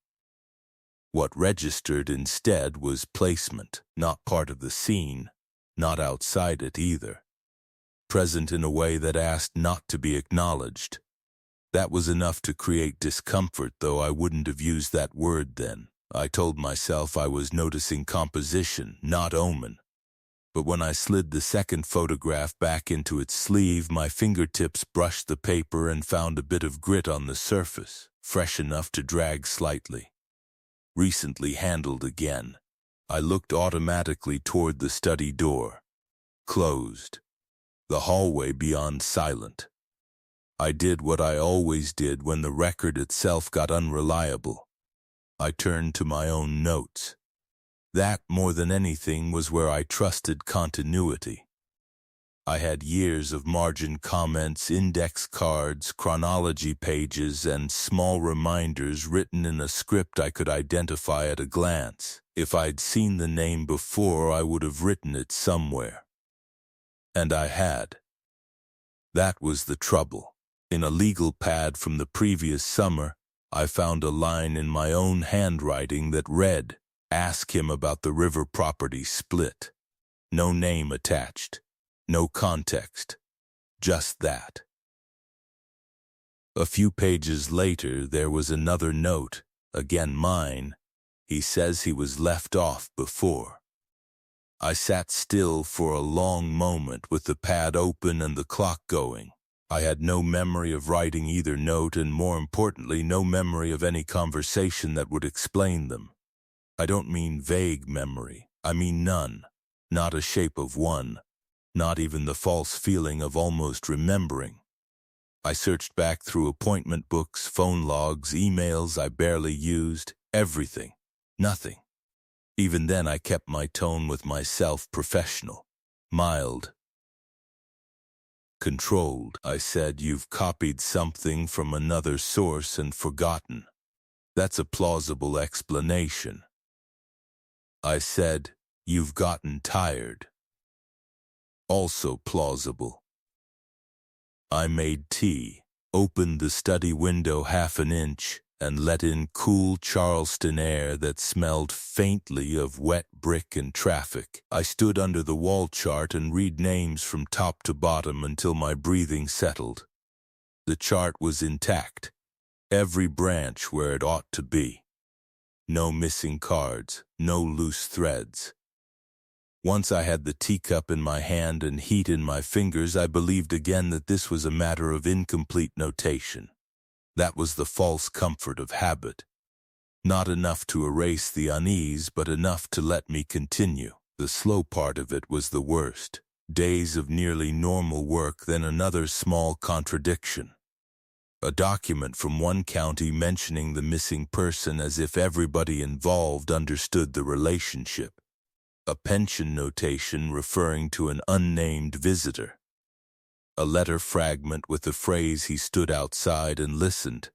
What registered instead was placement, not part of the scene, not outside it either. Present in a way that asked not to be acknowledged. That was enough to create discomfort, though I wouldn't have used that word then. I told myself I was noticing composition, not omen. But when I slid the second photograph back into its sleeve, my fingertips brushed the paper and found a bit of grit on the surface, fresh enough to drag slightly. Recently handled again. I looked automatically toward the study door. Closed. The hallway beyond silent. I did what I always did when the record itself got unreliable. I turned to my own notes. That, more than anything, was where I trusted continuity. I had years of margin comments, index cards, chronology pages, and small reminders written in a script I could identify at a glance. If I'd seen the name before, I would have written it somewhere. And I had. That was the trouble. In a legal pad from the previous summer, I found a line in my own handwriting that read, "Ask him about the river property split." No name attached. No context. Just that. A few pages later, there was another note, again mine. He says he was left off before. I sat still for a long moment with the pad open and the clock going. I had no memory of writing either note and, more importantly, no memory of any conversation that would explain them. I don't mean vague memory. I mean none. Not a shape of one. Not even the false feeling of almost remembering. I searched back through appointment books, phone logs, emails I barely used, everything. Nothing. Even then I kept my tone with myself professional, mild. Controlled. I said, "You've copied something from another source and forgotten. That's a plausible explanation." I said, "You've gotten tired." Also plausible. I made tea, opened the study window half an inch, and let in cool Charleston air that smelled faintly of wet brick and traffic. I stood under the wall chart and read names from top to bottom until my breathing settled. The chart was intact, every branch where it ought to be. No missing cards, no loose threads. Once I had the teacup in my hand and heat in my fingers, I believed again that this was a matter of incomplete notation. That was the false comfort of habit. Not enough to erase the unease, but enough to let me continue. The slow part of it was the worst. Days of nearly normal work, then another small contradiction. A document from one county mentioning the missing person as if everybody involved understood the relationship. A pension notation referring to an unnamed visitor. A letter fragment with the phrase, "He stood outside and listened."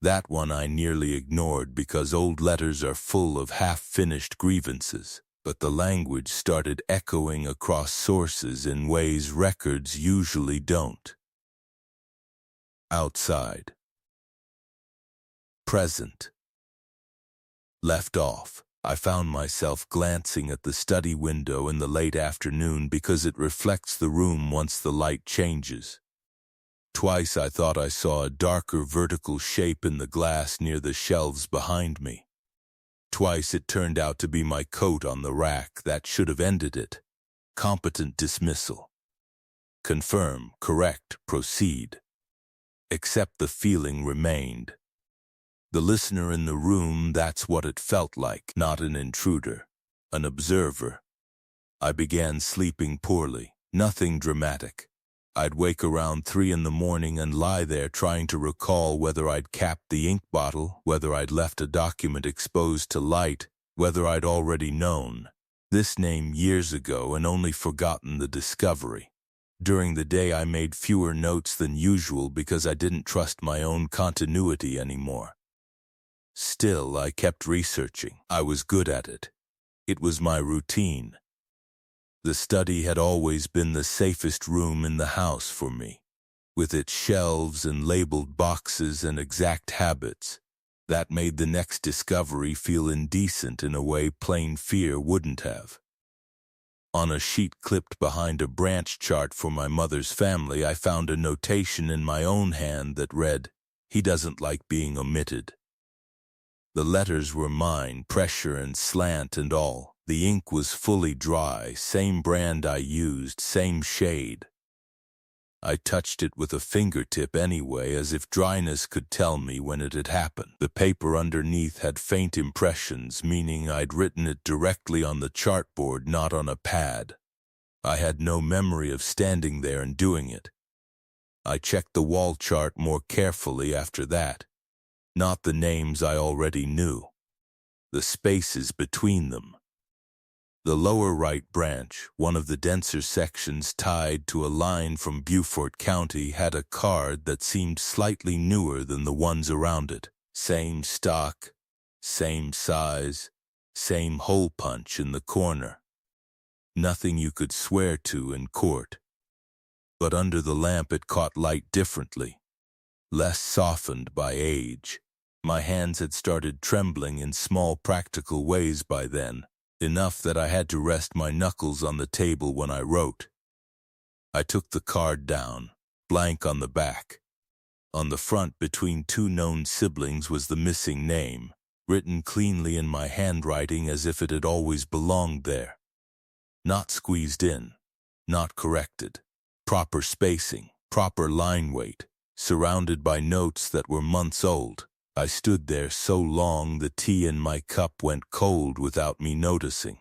That one I nearly ignored because old letters are full of half-finished grievances, but the language started echoing across sources in ways records usually don't. Outside. Present. Left off. I found myself glancing at the study window in the late afternoon because it reflects the room once the light changes. Twice I thought I saw a darker vertical shape in the glass near the shelves behind me. Twice it turned out to be my coat on the rack that should have ended it. Competent dismissal. Confirm, correct, proceed. Except the feeling remained. The listener in the room, that's what it felt like, not an intruder, an observer. I began sleeping poorly, nothing dramatic. I'd wake around 3 in the morning and lie there trying to recall whether I'd capped the ink bottle, whether I'd left a document exposed to light, whether I'd already known this name years ago and only forgotten the discovery. During the day I made fewer notes than usual because I didn't trust my own continuity anymore. Still, I kept researching. I was good at it. It was my routine. The study had always been the safest room in the house for me, with its shelves and labeled boxes and exact habits. That made the next discovery feel indecent in a way plain fear wouldn't have. On a sheet clipped behind a branch chart for my mother's family, I found a notation in my own hand that read, "He doesn't like being omitted." The letters were mine, pressure and slant and all. The ink was fully dry, same brand I used, same shade. I touched it with a fingertip anyway, as if dryness could tell me when it had happened. The paper underneath had faint impressions, meaning I'd written it directly on the chartboard, not on a pad. I had no memory of standing there and doing it. I checked the wall chart more carefully after that. Not the names I already knew. The spaces between them. The lower right branch, one of the denser sections tied to a line from Beaufort County, had a card that seemed slightly newer than the ones around it. Same stock, same size, same hole punch in the corner. Nothing you could swear to in court. But under the lamp it caught light differently, less softened by age. My hands had started trembling in small practical ways by then. Enough that I had to rest my knuckles on the table when I wrote. I took the card down, blank on the back. On the front, between 2 known siblings, was the missing name, written cleanly in my handwriting as if it had always belonged there. Not squeezed in, not corrected. Proper spacing, proper line weight, surrounded by notes that were months old. I stood there so long the tea in my cup went cold without me noticing.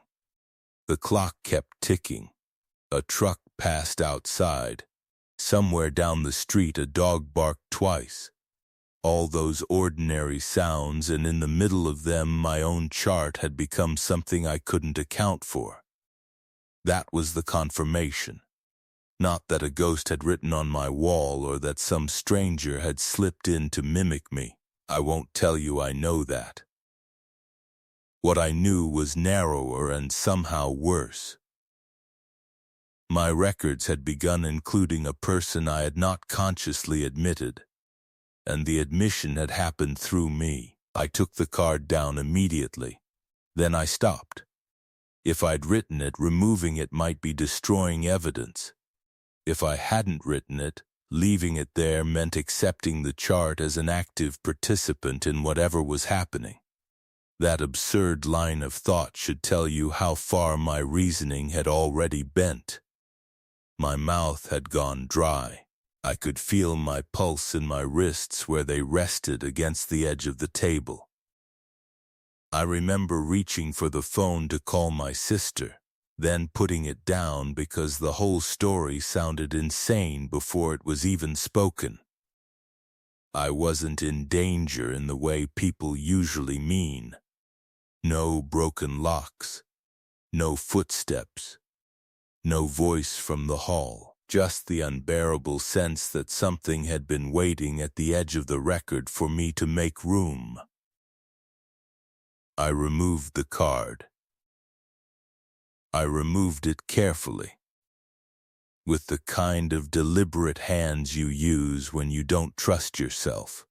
The clock kept ticking. A truck passed outside. Somewhere down the street a dog barked twice. All those ordinary sounds, and in the middle of them my own chart had become something I couldn't account for. That was the confirmation. Not that a ghost had written on my wall or that some stranger had slipped in to mimic me. I won't tell you I know that. What I knew was narrower and somehow worse. My records had begun including a person I had not consciously admitted, and the admission had happened through me. I took the card down immediately. Then I stopped. If I'd written it, removing it might be destroying evidence. If I hadn't written it, leaving it there meant accepting the chart as an active participant in whatever was happening. That absurd line of thought should tell you how far my reasoning had already bent. My mouth had gone dry. I could feel my pulse in my wrists where they rested against the edge of the table. I remember reaching for the phone to call my sister, then putting it down because the whole story sounded insane before it was even spoken. I wasn't in danger in the way people usually mean. No broken locks, no footsteps, no voice from the hall, just the unbearable sense that something had been waiting at the edge of the record for me to make room. I removed the card. I removed it carefully, with the kind of deliberate hands you use when you don't trust yourself.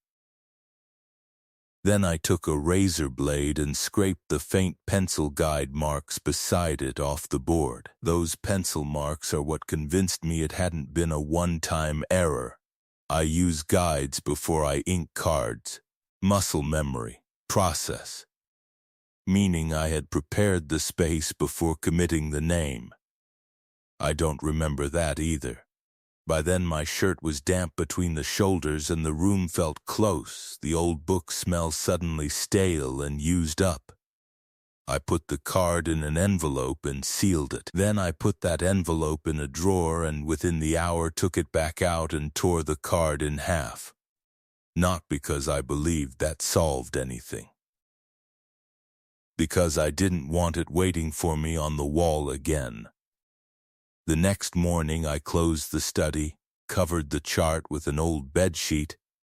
Then I took a razor blade and scraped the faint pencil guide marks beside it off the board. Those pencil marks are what convinced me it hadn't been a one-time error. I use guides before I ink cards. Muscle memory, process. meaning I had prepared the space before committing the name. I don't remember that either. By then my shirt was damp between the shoulders and the room felt close, the old book smell suddenly stale and used up. I put the card in an envelope and sealed it. Then I put that envelope in a drawer and within the hour took it back out and tore the card in half. Not because I believed that solved anything. Because I didn't want it waiting for me on the wall again. The next morning I closed the study, covered the chart with an old bedsheet,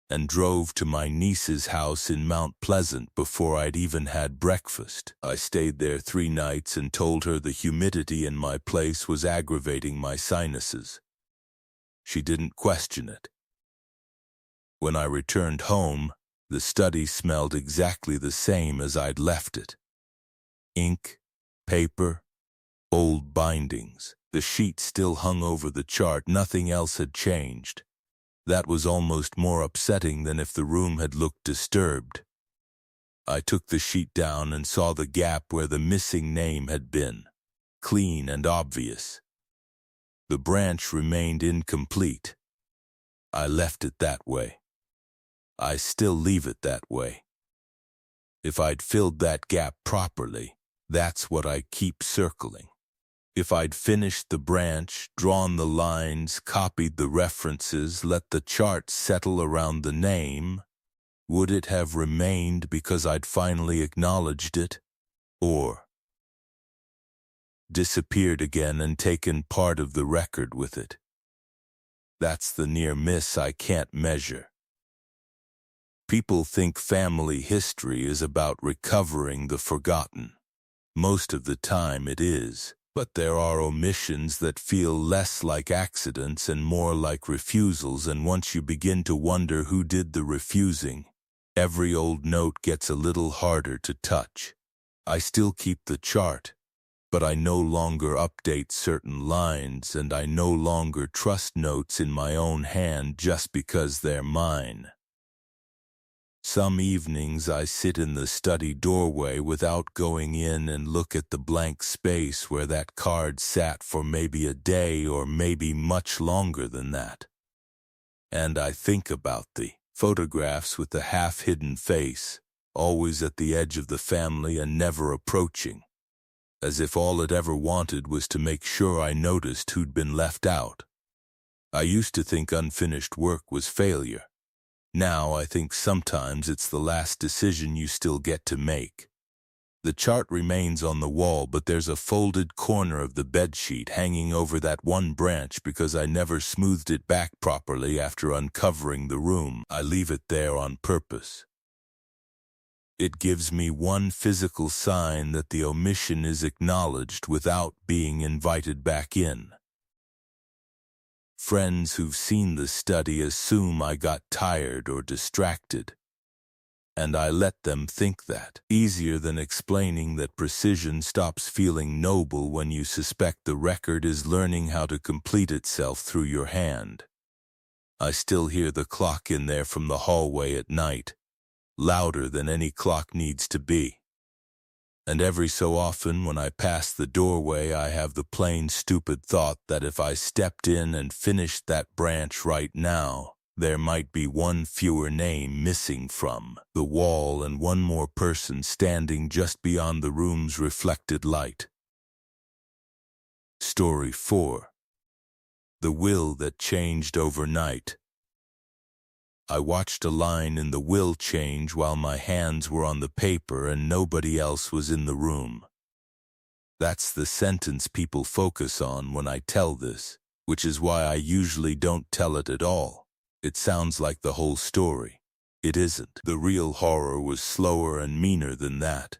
and drove to my niece's house in Mount Pleasant before I'd even had breakfast. I stayed there 3 nights and told her the humidity in my place was aggravating my sinuses. She didn't question it. When I returned home, the study smelled exactly the same as I'd left it. Ink, paper, old bindings. The sheet still hung over the chart, nothing else had changed. That was almost more upsetting than if the room had looked disturbed. I took the sheet down and saw the gap where the missing name had been, clean and obvious. The branch remained incomplete. I left it that way. I still leave it that way. If I'd filled that gap properly, that's what I keep circling. If I'd finished the branch, drawn the lines, copied the references, let the chart settle around the name, would it have remained because I'd finally acknowledged it, or disappeared again and taken part of the record with it? That's the near miss I can't measure. People think family history is about recovering the forgotten. Most of the time it is. But there are omissions that feel less like accidents and more like refusals, and once you begin to wonder who did the refusing, every old note gets a little harder to touch. I still keep the chart, but I no longer update certain lines, and I no longer trust notes in my own hand just because they're mine. Some evenings I sit in the study doorway without going in and look at the blank space where that card sat for maybe a day or maybe much longer than that. And I think about the photographs with the half-hidden face, always at the edge of the family and never approaching, as if all it ever wanted was to make sure I noticed who'd been left out. I used to think unfinished work was failure. Now I think sometimes it's the last decision you still get to make. The chart remains on the wall, but there's a folded corner of the bedsheet hanging over that one branch because I never smoothed it back properly after uncovering the room. I leave it there on purpose. It gives me one physical sign that the omission is acknowledged without being invited back in. Friends who've seen the study assume I got tired or distracted, and I let them think that. Easier than explaining that precision stops feeling noble when you suspect the record is learning how to complete itself through your hand. I still hear the clock in there from the hallway at night, louder than any clock needs to be. And every so often when I pass the doorway I have the plain stupid thought that if I stepped in and finished that branch right now, there might be one fewer name missing from the wall and one more person standing just beyond the room's reflected light. Story 4. The Will That Changed Overnight. I watched a line in the will change while my hands were on the paper and nobody else was in the room. That's the sentence people focus on when I tell this, which is why I usually don't tell it at all. It sounds like the whole story. It isn't. The real horror was slower and meaner than that.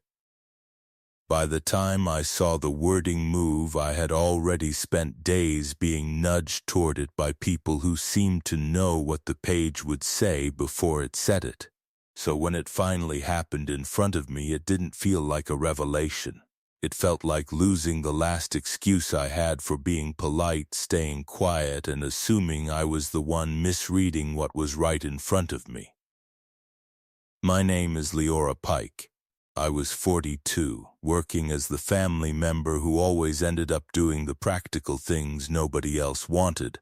By the time I saw the wording move, I had already spent days being nudged toward it by people who seemed to know what the page would say before it said it. So when it finally happened in front of me, it didn't feel like a revelation. It felt like losing the last excuse I had for being polite, staying quiet, and assuming I was the one misreading what was right in front of me. My name is Leora Pike. I was 42, working as the family member who always ended up doing the practical things nobody else wanted,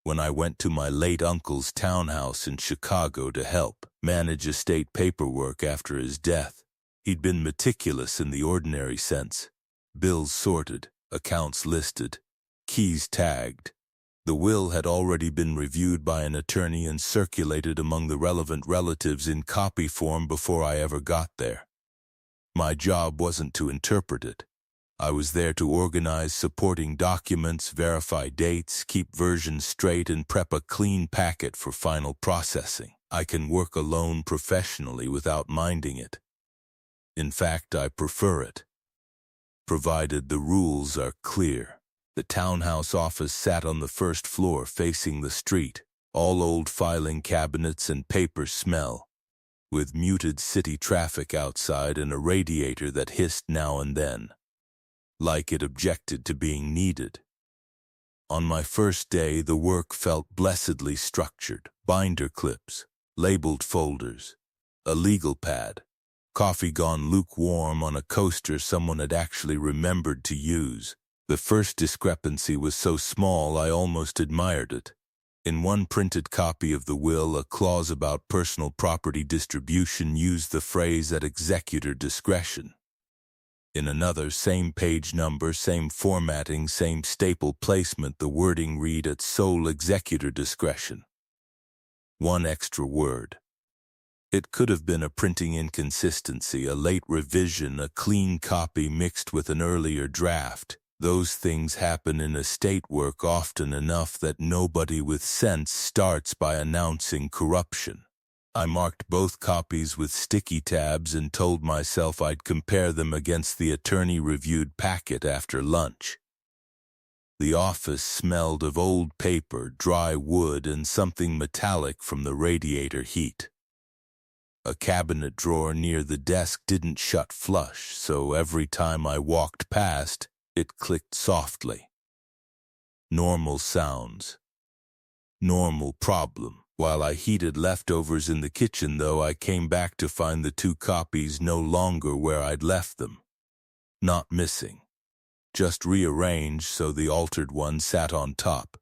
when I went to my late uncle's townhouse in Chicago to help manage estate paperwork after his death. He'd been meticulous in the ordinary sense. Bills sorted, accounts listed, keys tagged. The will had already been reviewed by an attorney and circulated among the relevant relatives in copy form before I ever got there. My job wasn't to interpret it. I was there to organize supporting documents, verify dates, keep versions straight, and prep a clean packet for final processing. I can work alone professionally without minding it. In fact, I prefer it, provided the rules are clear. The townhouse office sat on the first floor facing the street, all old filing cabinets and paper smell, with muted city traffic outside and a radiator that hissed now and then, like it objected to being needed. On my first day, the work felt blessedly structured. Binder clips, labeled folders, a legal pad, coffee gone lukewarm on a coaster someone had actually remembered to use. The first discrepancy was so small I almost admired it. In one printed copy of the will, a clause about personal property distribution used the phrase "at executor discretion." In another, same page number, same formatting, same staple placement, the wording read "at sole executor discretion." One extra word. It could have been a printing inconsistency, a late revision, a clean copy mixed with an earlier draft. Those things happen in estate work often enough that nobody with sense starts by announcing corruption. I marked both copies with sticky tabs and told myself I'd compare them against the attorney-reviewed packet after lunch. The office smelled of old paper, dry wood, and something metallic from the radiator heat. A cabinet drawer near the desk didn't shut flush, so every time I walked past, it clicked softly. Normal sounds. Normal problem. While I heated leftovers in the kitchen, though, I came back to find the two copies no longer where I'd left them. Not missing. Just rearranged so the altered one sat on top.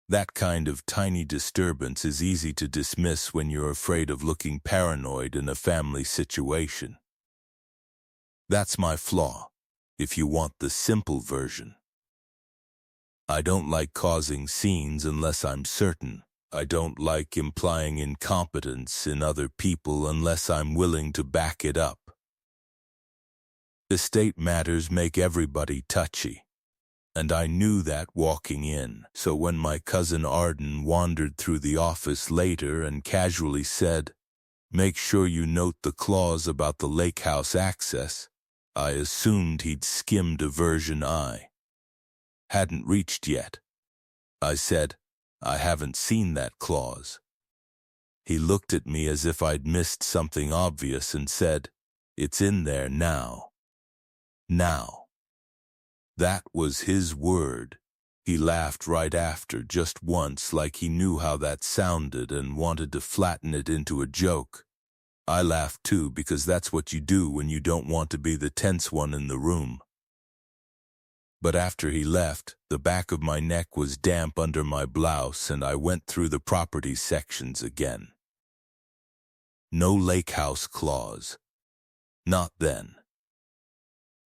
That kind of tiny disturbance is easy to dismiss when you're afraid of looking paranoid in a family situation. That's my flaw, if you want the simple version. I don't like causing scenes unless I'm certain. I don't like implying incompetence in other people unless I'm willing to back it up. Estate matters make everybody touchy, and I knew that walking in. So when my cousin Arden wandered through the office later and casually said, "Make sure you note the clause about the lake house access," I assumed he'd skimmed a version I hadn't reached yet. I said, "I haven't seen that clause." He looked at me as if I'd missed something obvious and said, "It's in there now." Now. That was his word. He laughed right after, just once, like he knew how that sounded and wanted to flatten it into a joke. I laughed too, because that's what you do when you don't want to be the tense one in the room. But after he left, the back of my neck was damp under my blouse, and I went through the property sections again. No lake house clause. Not then.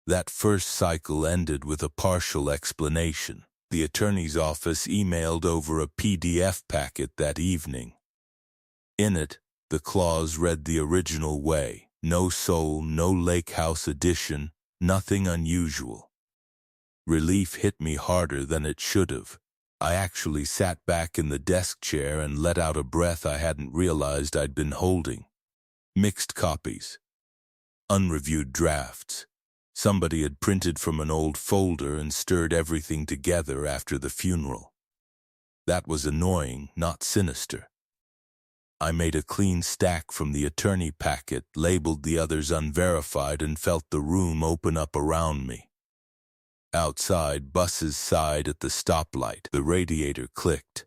That first cycle ended with a partial explanation. The attorney's office emailed over a PDF packet that evening. In it, the clause read the original way: no soul, no lake house addition, nothing unusual. Relief hit me harder than it should have. I actually sat back in the desk chair and let out a breath I hadn't realized I'd been holding. Mixed copies. Unreviewed drafts. Somebody had printed from an old folder and stirred everything together after the funeral. That was annoying, not sinister. I made a clean stack from the attorney packet, labeled the others unverified, and felt the room open up around me. Outside, buses sighed at the stoplight. The radiator clicked.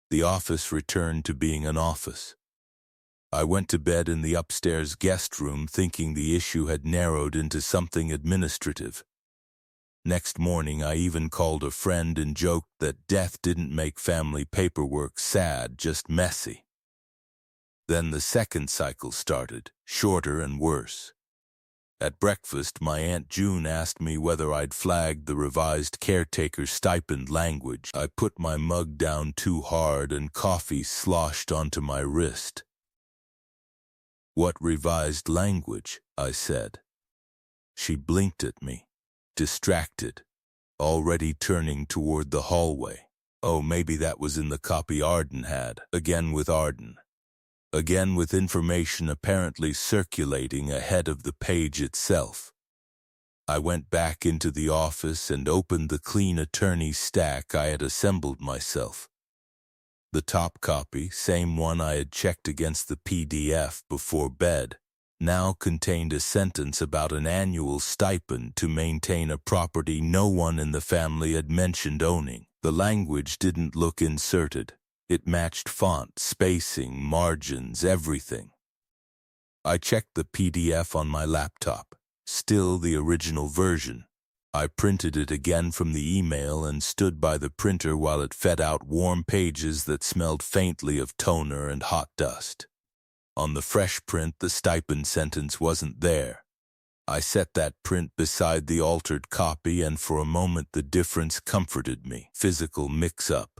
The office returned to being an office. I went to bed in the upstairs guest room thinking the issue had narrowed into something administrative. Next morning, I even called a friend and joked that death didn't make family paperwork sad, just messy. Then the second cycle started, shorter and worse. At breakfast, my Aunt June asked me whether I'd flagged the revised caretaker stipend language. I put my mug down too hard and coffee sloshed onto my wrist. "What revised language?" I said. She blinked at me, distracted, already turning toward the hallway. Oh, maybe that was in the copy Arden had. Again with Arden. Again with information apparently circulating ahead of the page itself. I went back into the office and opened the clean attorney stack I had assembled myself. The top copy, same one I had checked against the PDF before bed, now contained a sentence about an annual stipend to maintain a property no one in the family had mentioned owning. The language didn't look inserted. It matched font, spacing, margins, everything. I checked the PDF on my laptop. Still the original version. I printed it again from the email and stood by the printer while it fed out warm pages that smelled faintly of toner and hot dust. On the fresh print, the stipend sentence wasn't there. I set that print beside the altered copy, and for a moment the difference comforted me. Physical mix-up.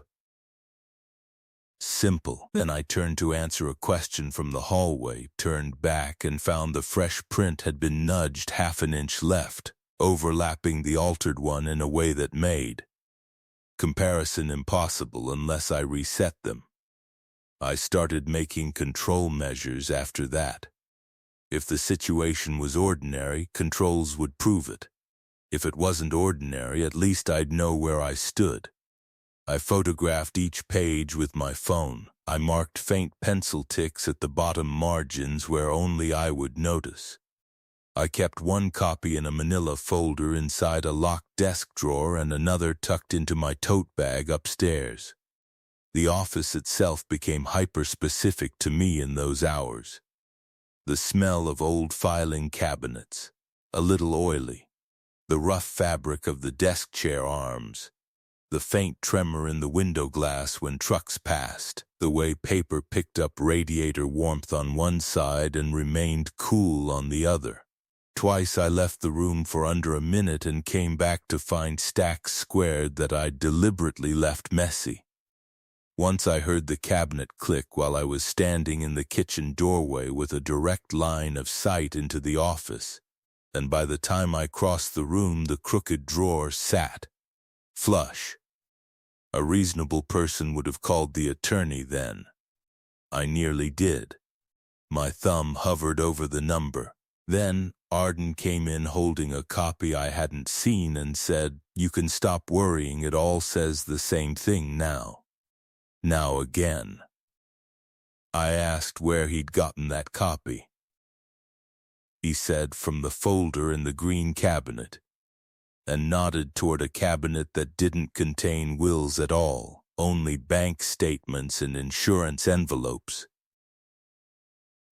Simple. Then I turned to answer a question from the hallway, turned back, and found the fresh print had been nudged half an inch left, overlapping the altered one in a way that made comparison impossible unless I reset them. I started making control measures after that. If the situation was ordinary, controls would prove it. If it wasn't ordinary, at least I'd know where I stood. I photographed each page with my phone. I marked faint pencil ticks at the bottom margins where only I would notice. I kept one copy in a manila folder inside a locked desk drawer and another tucked into my tote bag upstairs. The office itself became hyper-specific to me in those hours. The smell of old filing cabinets, a little oily, the rough fabric of the desk chair arms, the faint tremor in the window glass when trucks passed, the way paper picked up radiator warmth on one side and remained cool on the other. Twice I left the room for under a minute and came back to find stacks squared that I'd deliberately left messy. Once I heard the cabinet click while I was standing in the kitchen doorway with a direct line of sight into the office, and by the time I crossed the room the crooked drawer sat flush. A reasonable person would have called the attorney then. I nearly did. My thumb hovered over the number. Then Arden came in holding a copy I hadn't seen and said, "You can stop worrying, it all says the same thing now." Now again. I asked where he'd gotten that copy. He said from the folder in the green cabinet, and nodded toward a cabinet that didn't contain wills at all, only bank statements and insurance envelopes.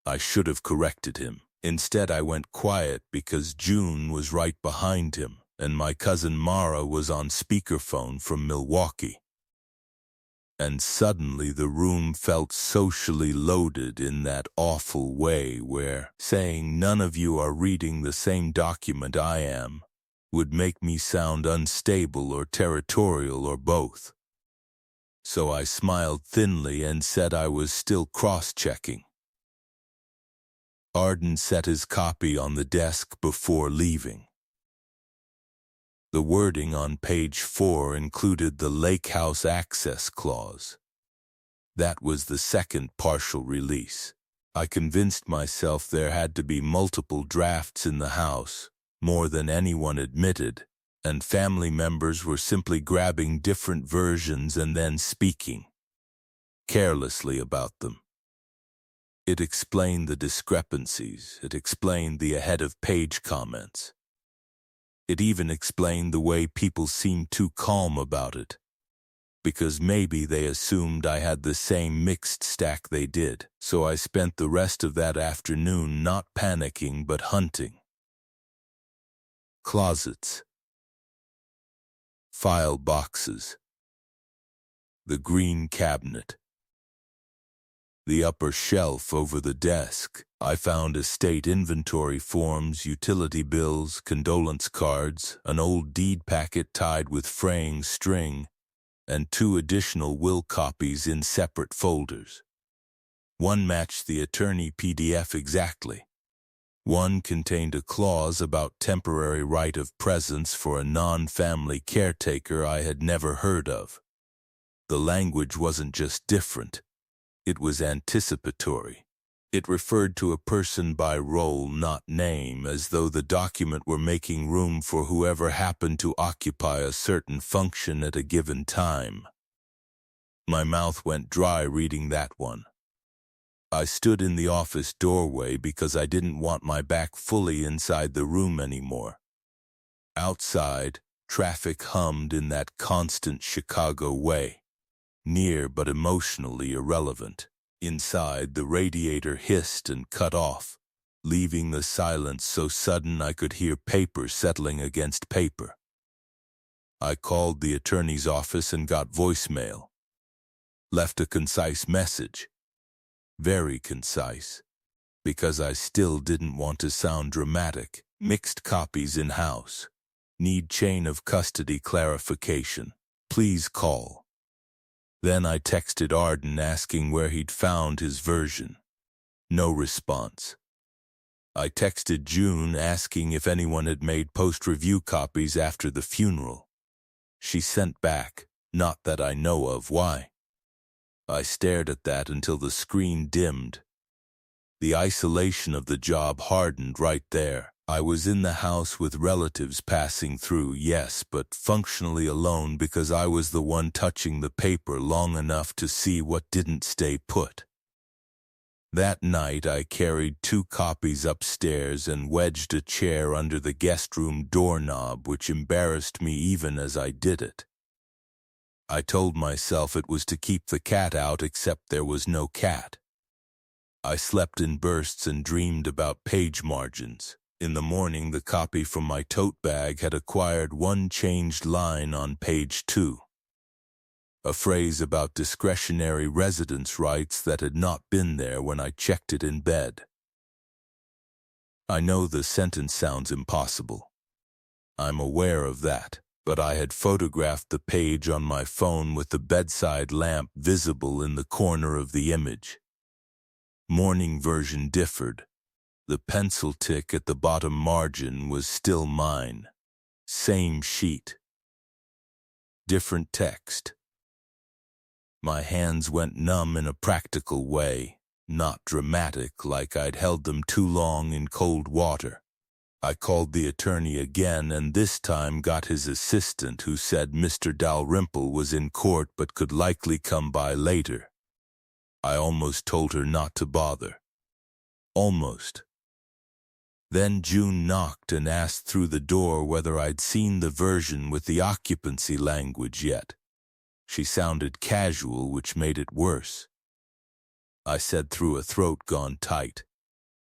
I should have corrected him. Instead, I went quiet because June was right behind him, and my cousin Mara was on speakerphone from Milwaukee. And suddenly the room felt socially loaded in that awful way where saying none of you are reading the same document I am would make me sound unstable or territorial or both. So I smiled thinly and said I was still cross-checking. Arden set his copy on the desk before leaving. The wording on page 4 included the Lake House Access Clause. That was the second partial release. I convinced myself there had to be multiple drafts in the house, more than anyone admitted, and family members were simply grabbing different versions and then speaking carelessly about them. It explained the discrepancies. It explained the ahead-of-page comments. It even explained the way people seemed too calm about it. because maybe they assumed I had the same mixed stack they did, so I spent the rest of that afternoon not panicking but hunting. Closets. File boxes. The green cabinet. The upper shelf over the desk. I found estate inventory forms, utility bills, condolence cards, an old deed packet tied with fraying string, and 2 additional will copies in separate folders. One matched the attorney PDF exactly. One contained a clause about temporary right of presence for a non-family caretaker I had never heard of. The language wasn't just different, it was anticipatory. It referred to a person by role, not name, as though the document were making room for whoever happened to occupy a certain function at a given time. My mouth went dry reading that one. I stood in the office doorway because I didn't want my back fully inside the room anymore. Outside, traffic hummed in that constant Chicago way, near but emotionally irrelevant. Inside, the radiator hissed and cut off, leaving the silence so sudden I could hear paper settling against paper. I called the attorney's office and got voicemail. Left a concise message. Very concise, because I still didn't want to sound dramatic. Mixed copies in-house. Need chain of custody clarification. Please call. Then I texted Arden asking where he'd found his version. No response. I texted June asking if anyone had made post-review copies after the funeral. She sent back, not that I know of. Why? I stared at that until the screen dimmed. The isolation of the job hardened right there. I was in the house with relatives passing through, yes, but functionally alone because I was the one touching the paper long enough to see what didn't stay put. That night I carried 2 copies upstairs and wedged a chair under the guest room doorknob, which embarrassed me even as I did it. I told myself it was to keep the cat out, except there was no cat. I slept in bursts and dreamed about page margins. In the morning, the copy from my tote bag had acquired one changed line on page 2. A phrase about discretionary residence rights that had not been there when I checked it in bed. I know the sentence sounds impossible. I'm aware of that, but I had photographed the page on my phone with the bedside lamp visible in the corner of the image. Morning version differed. The pencil tick at the bottom margin was still mine. Same sheet. Different text. My hands went numb in a practical way, not dramatic like I'd held them too long in cold water. I called the attorney again and this time got his assistant, who said Mr. Dalrymple was in court but could likely come by later. I almost told her not to bother. Almost. Then June knocked and asked through the door whether I'd seen the version with the occupancy language yet. She sounded casual, which made it worse. I said through a throat gone tight,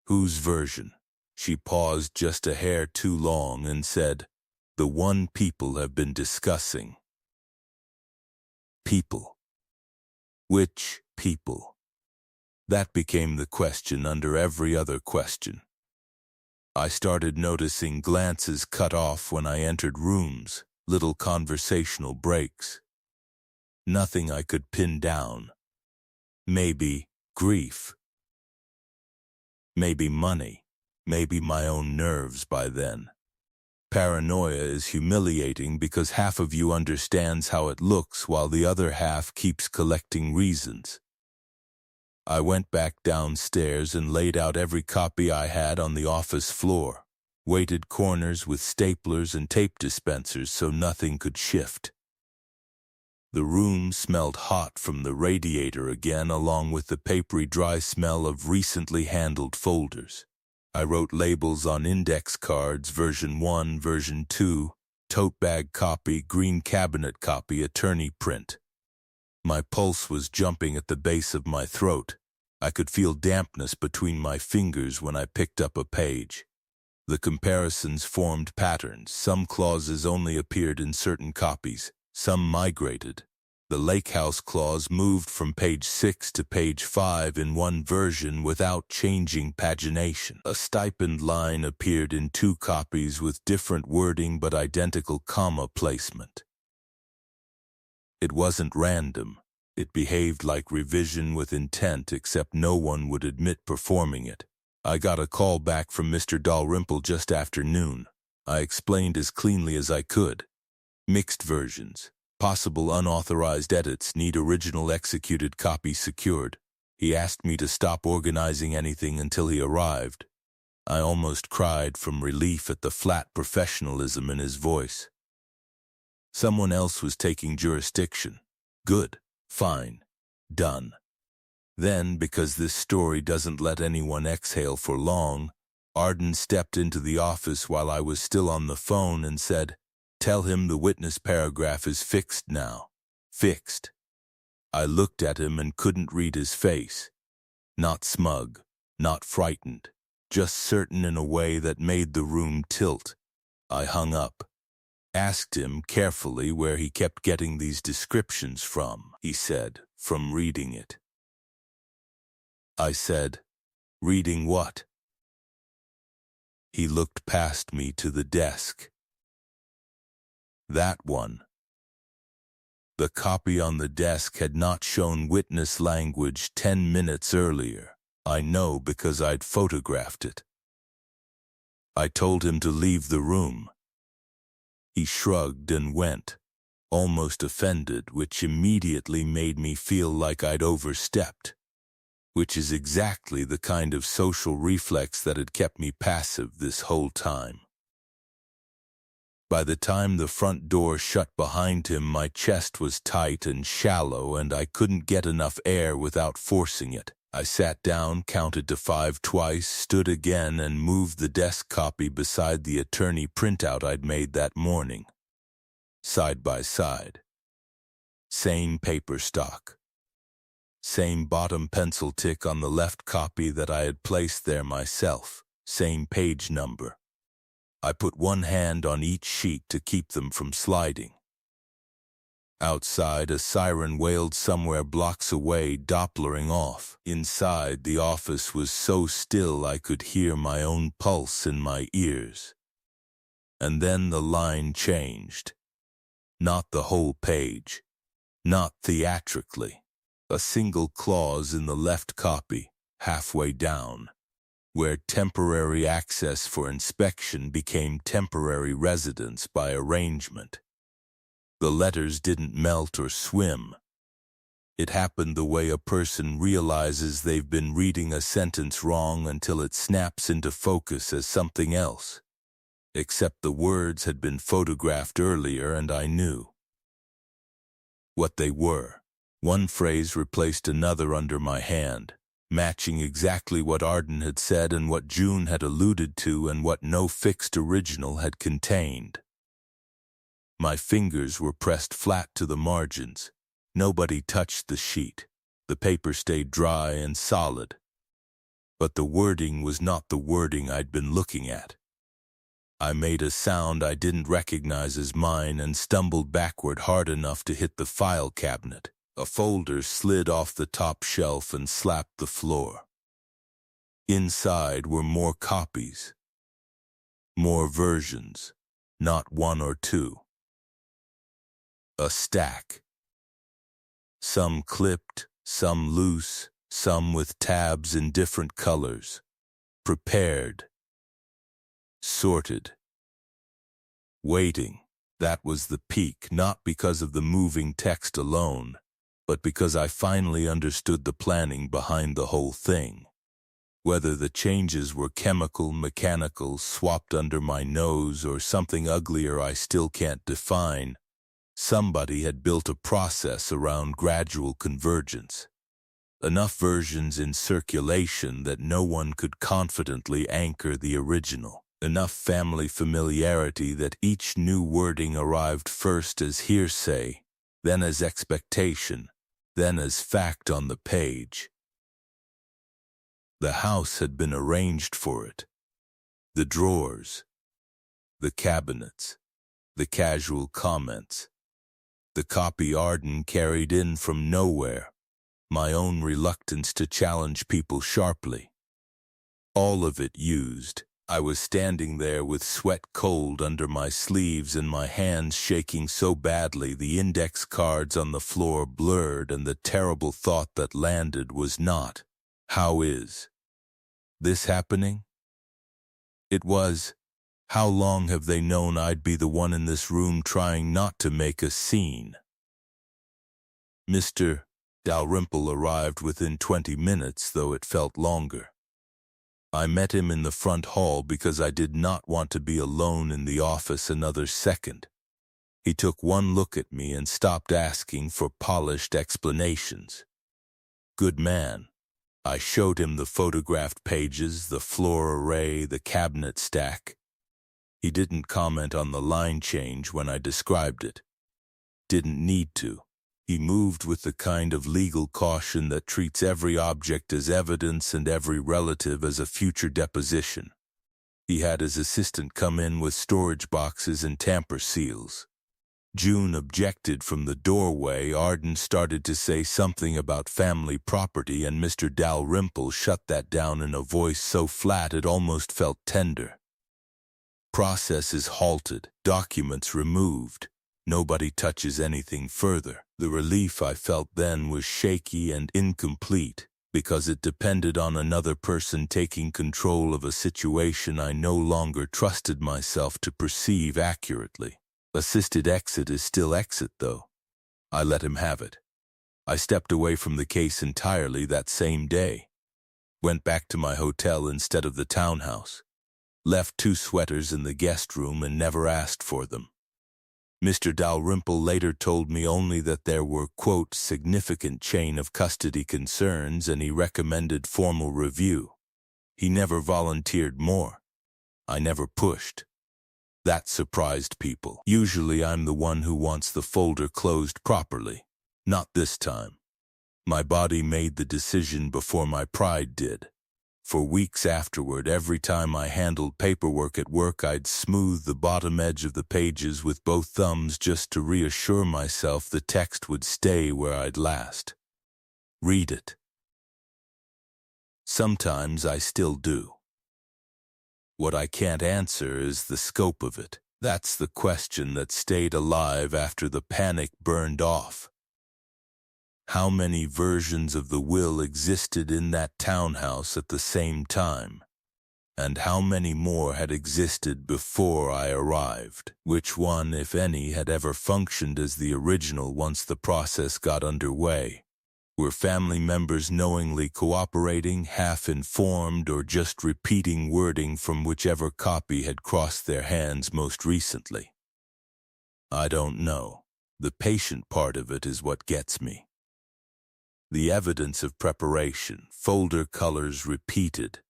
"Whose version?" She paused just a hair too long and said, "The one people have been discussing." People. Which people? That became the question under every other question. I started noticing glances cut off when I entered rooms, little conversational breaks. Nothing I could pin down. Maybe grief. Maybe money. Maybe my own nerves by then. Paranoia is humiliating because half of you understands how it looks while the other half keeps collecting reasons. I went back downstairs and laid out every copy I had on the office floor, weighted corners with staplers and tape dispensers so nothing could shift. The room smelled hot from the radiator again, along with the papery dry smell of recently handled folders. I wrote labels on index cards, version 1, version 2, tote bag copy, green cabinet copy, attorney print. My pulse was jumping at the base of my throat. I could feel dampness between my fingers when I picked up a page. The comparisons formed patterns. Some clauses only appeared in certain copies. Some migrated. The Lake House clause moved from page 6 to page 5 in one version without changing pagination. A stipend line appeared in 2 copies with different wording but identical comma placement. It wasn't random. It behaved like revision with intent, except no one would admit performing it. I got a call back from Mr. Dalrymple just after noon. I explained as cleanly as I could. Mixed versions. Possible unauthorized edits need original executed copy secured. He asked me to stop organizing anything until he arrived. I almost cried from relief at the flat professionalism in his voice. Someone else was taking jurisdiction. Good. Fine. Done. Then, because this story doesn't let anyone exhale for long, Arden stepped into the office while I was still on the phone and said, "Tell him the witness paragraph is fixed now." Fixed. I looked at him and couldn't read his face. Not smug, not frightened, just certain in a way that made the room tilt. I hung up. Asked him carefully where he kept getting these descriptions from. He said, "From reading it." I said, "Reading what?" He looked past me to the desk. That one. The copy on the desk had not shown witness language 10 minutes earlier. I know because I'd photographed it. I told him to leave the room. He shrugged and went, almost offended, which immediately made me feel like I'd overstepped, which is exactly the kind of social reflex that had kept me passive this whole time. By the time the front door shut behind him, my chest was tight and shallow, and I couldn't get enough air without forcing it. I sat down, counted to 5 twice, stood again, and moved the desk copy beside the attorney printout I'd made that morning. Side by side. Same paper stock. Same bottom pencil tick on the left copy that I had placed there myself. Same page number. I put one hand on each sheet to keep them from sliding. Outside, a siren wailed somewhere blocks away, Dopplering off. Inside, the office was so still I could hear my own pulse in my ears. And then the line changed. Not the whole page. Not theatrically. A single clause in the left copy, halfway down, where temporary access for inspection became temporary residence by arrangement. The letters didn't melt or swim. It happened the way a person realizes they've been reading a sentence wrong until it snaps into focus as something else. Except the words had been photographed earlier and I knew what they were. One phrase replaced another under my hand, matching exactly what Arden had said and what June had alluded to and what no fixed original had contained. My fingers were pressed flat to the margins. Nobody touched the sheet. The paper stayed dry and solid. But the wording was not the wording I'd been looking at. I made a sound I didn't recognize as mine and stumbled backward hard enough to hit the file cabinet. A folder slid off the top shelf and slapped the floor. Inside were more copies. More versions, not 1 or 2. A stack. Some clipped, some loose, some with tabs in different colors. Prepared. Sorted. Waiting. That was the peak, not because of the moving text alone, but because I finally understood the planning behind the whole thing. Whether the changes were chemical, mechanical, swapped under my nose, or something uglier I still can't define, somebody had built a process around gradual convergence. Enough versions in circulation that no one could confidently anchor the original. Enough family familiarity that each new wording arrived first as hearsay, then as expectation, then as fact on the page. The house had been arranged for it. The drawers, the cabinets, the casual comments, the copy Arden carried in from nowhere, my own reluctance to challenge people sharply. All of it used. I was standing there with sweat cold under my sleeves and my hands shaking so badly the index cards on the floor blurred, and the terrible thought that landed was not, how is this happening? It was, how long have they known I'd be the one in this room trying not to make a scene? Mr. Dalrymple arrived within 20 minutes, though it felt longer. I met him in the front hall because I did not want to be alone in the office another second. He took one look at me and stopped asking for polished explanations. Good man. I showed him the photographed pages, the floor array, the cabinet stack. He didn't comment on the line change when I described it. Didn't need to. He moved with the kind of legal caution that treats every object as evidence and every relative as a future deposition. He had his assistant come in with storage boxes and tamper seals. June objected from the doorway. Arden started to say something about family property, and Mr. Dalrymple shut that down in a voice so flat it almost felt tender. Processes halted, documents removed. Nobody touches anything further. The relief I felt then was shaky and incomplete, because it depended on another person taking control of a situation I no longer trusted myself to perceive accurately. Assisted exit is still exit, though. I let him have it. I stepped away from the case entirely that same day. Went back to my hotel instead of the townhouse. Left 2 sweaters in the guest room and never asked for them. Mr. Dalrymple later told me only that there were, quote, significant chain of custody concerns, and he recommended formal review. He never volunteered more. I never pushed. That surprised people. Usually I'm the one who wants the folder closed properly. Not this time. My body made the decision before my pride did. For weeks afterward, every time I handled paperwork at work, I'd smooth the bottom edge of the pages with both thumbs just to reassure myself the text would stay where I'd last. Read it. Sometimes I still do. What I can't answer is the scope of it. That's the question that stayed alive after the panic burned off. How many versions of the will existed in that townhouse at the same time? And how many more had existed before I arrived? Which one, if any, had ever functioned as the original once the process got underway? Were family members knowingly cooperating, half-informed, or just repeating wording from whichever copy had crossed their hands most recently? I don't know. The patient part of it is what gets me. The evidence of preparation, folder colors repeated,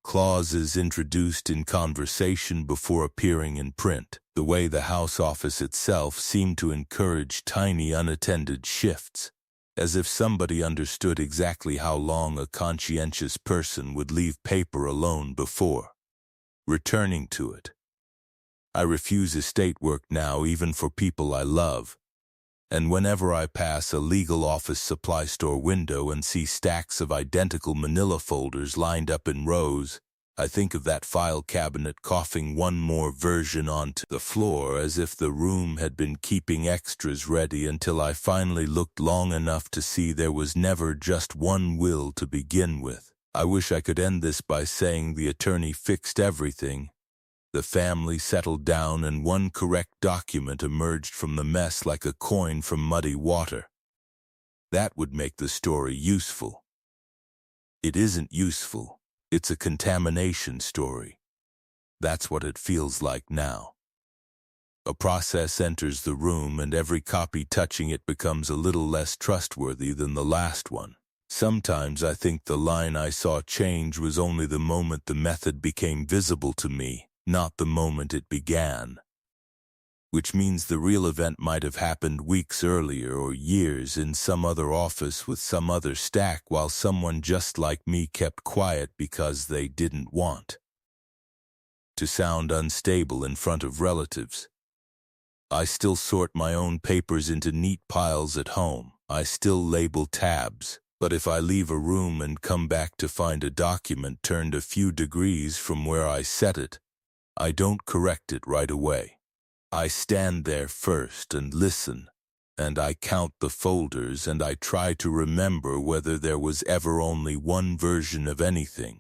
clauses introduced in conversation before appearing in print. The way the house office itself seemed to encourage tiny unattended shifts, as if somebody understood exactly how long a conscientious person would leave paper alone before returning to it. I refuse estate work now, even for people I love. And whenever I pass a legal office supply store window and see stacks of identical manila folders lined up in rows, I think of that file cabinet coughing one more version onto the floor, as if the room had been keeping extras ready until I finally looked long enough to see there was never just one will to begin with. I wish I could end this by saying the attorney fixed everything. The family settled down and one correct document emerged from the mess like a coin from muddy water. That would make the story useful. It isn't useful. It's a contamination story. That's what it feels like now. A process enters the room and every copy touching it becomes a little less trustworthy than the last one. Sometimes I think the line I saw change was only the moment the method became visible to me, not the moment it began. which means the real event might have happened weeks earlier or years in some other office with some other stack while someone just like me kept quiet because they didn't want to sound unstable in front of relatives. I still sort my own papers into neat piles at home. I still label tabs. But if I leave a room and come back to find a document turned a few degrees from where I set it, I don't correct it right away. I stand there first and listen, and I count the folders and I try to remember whether there was ever only one version of anything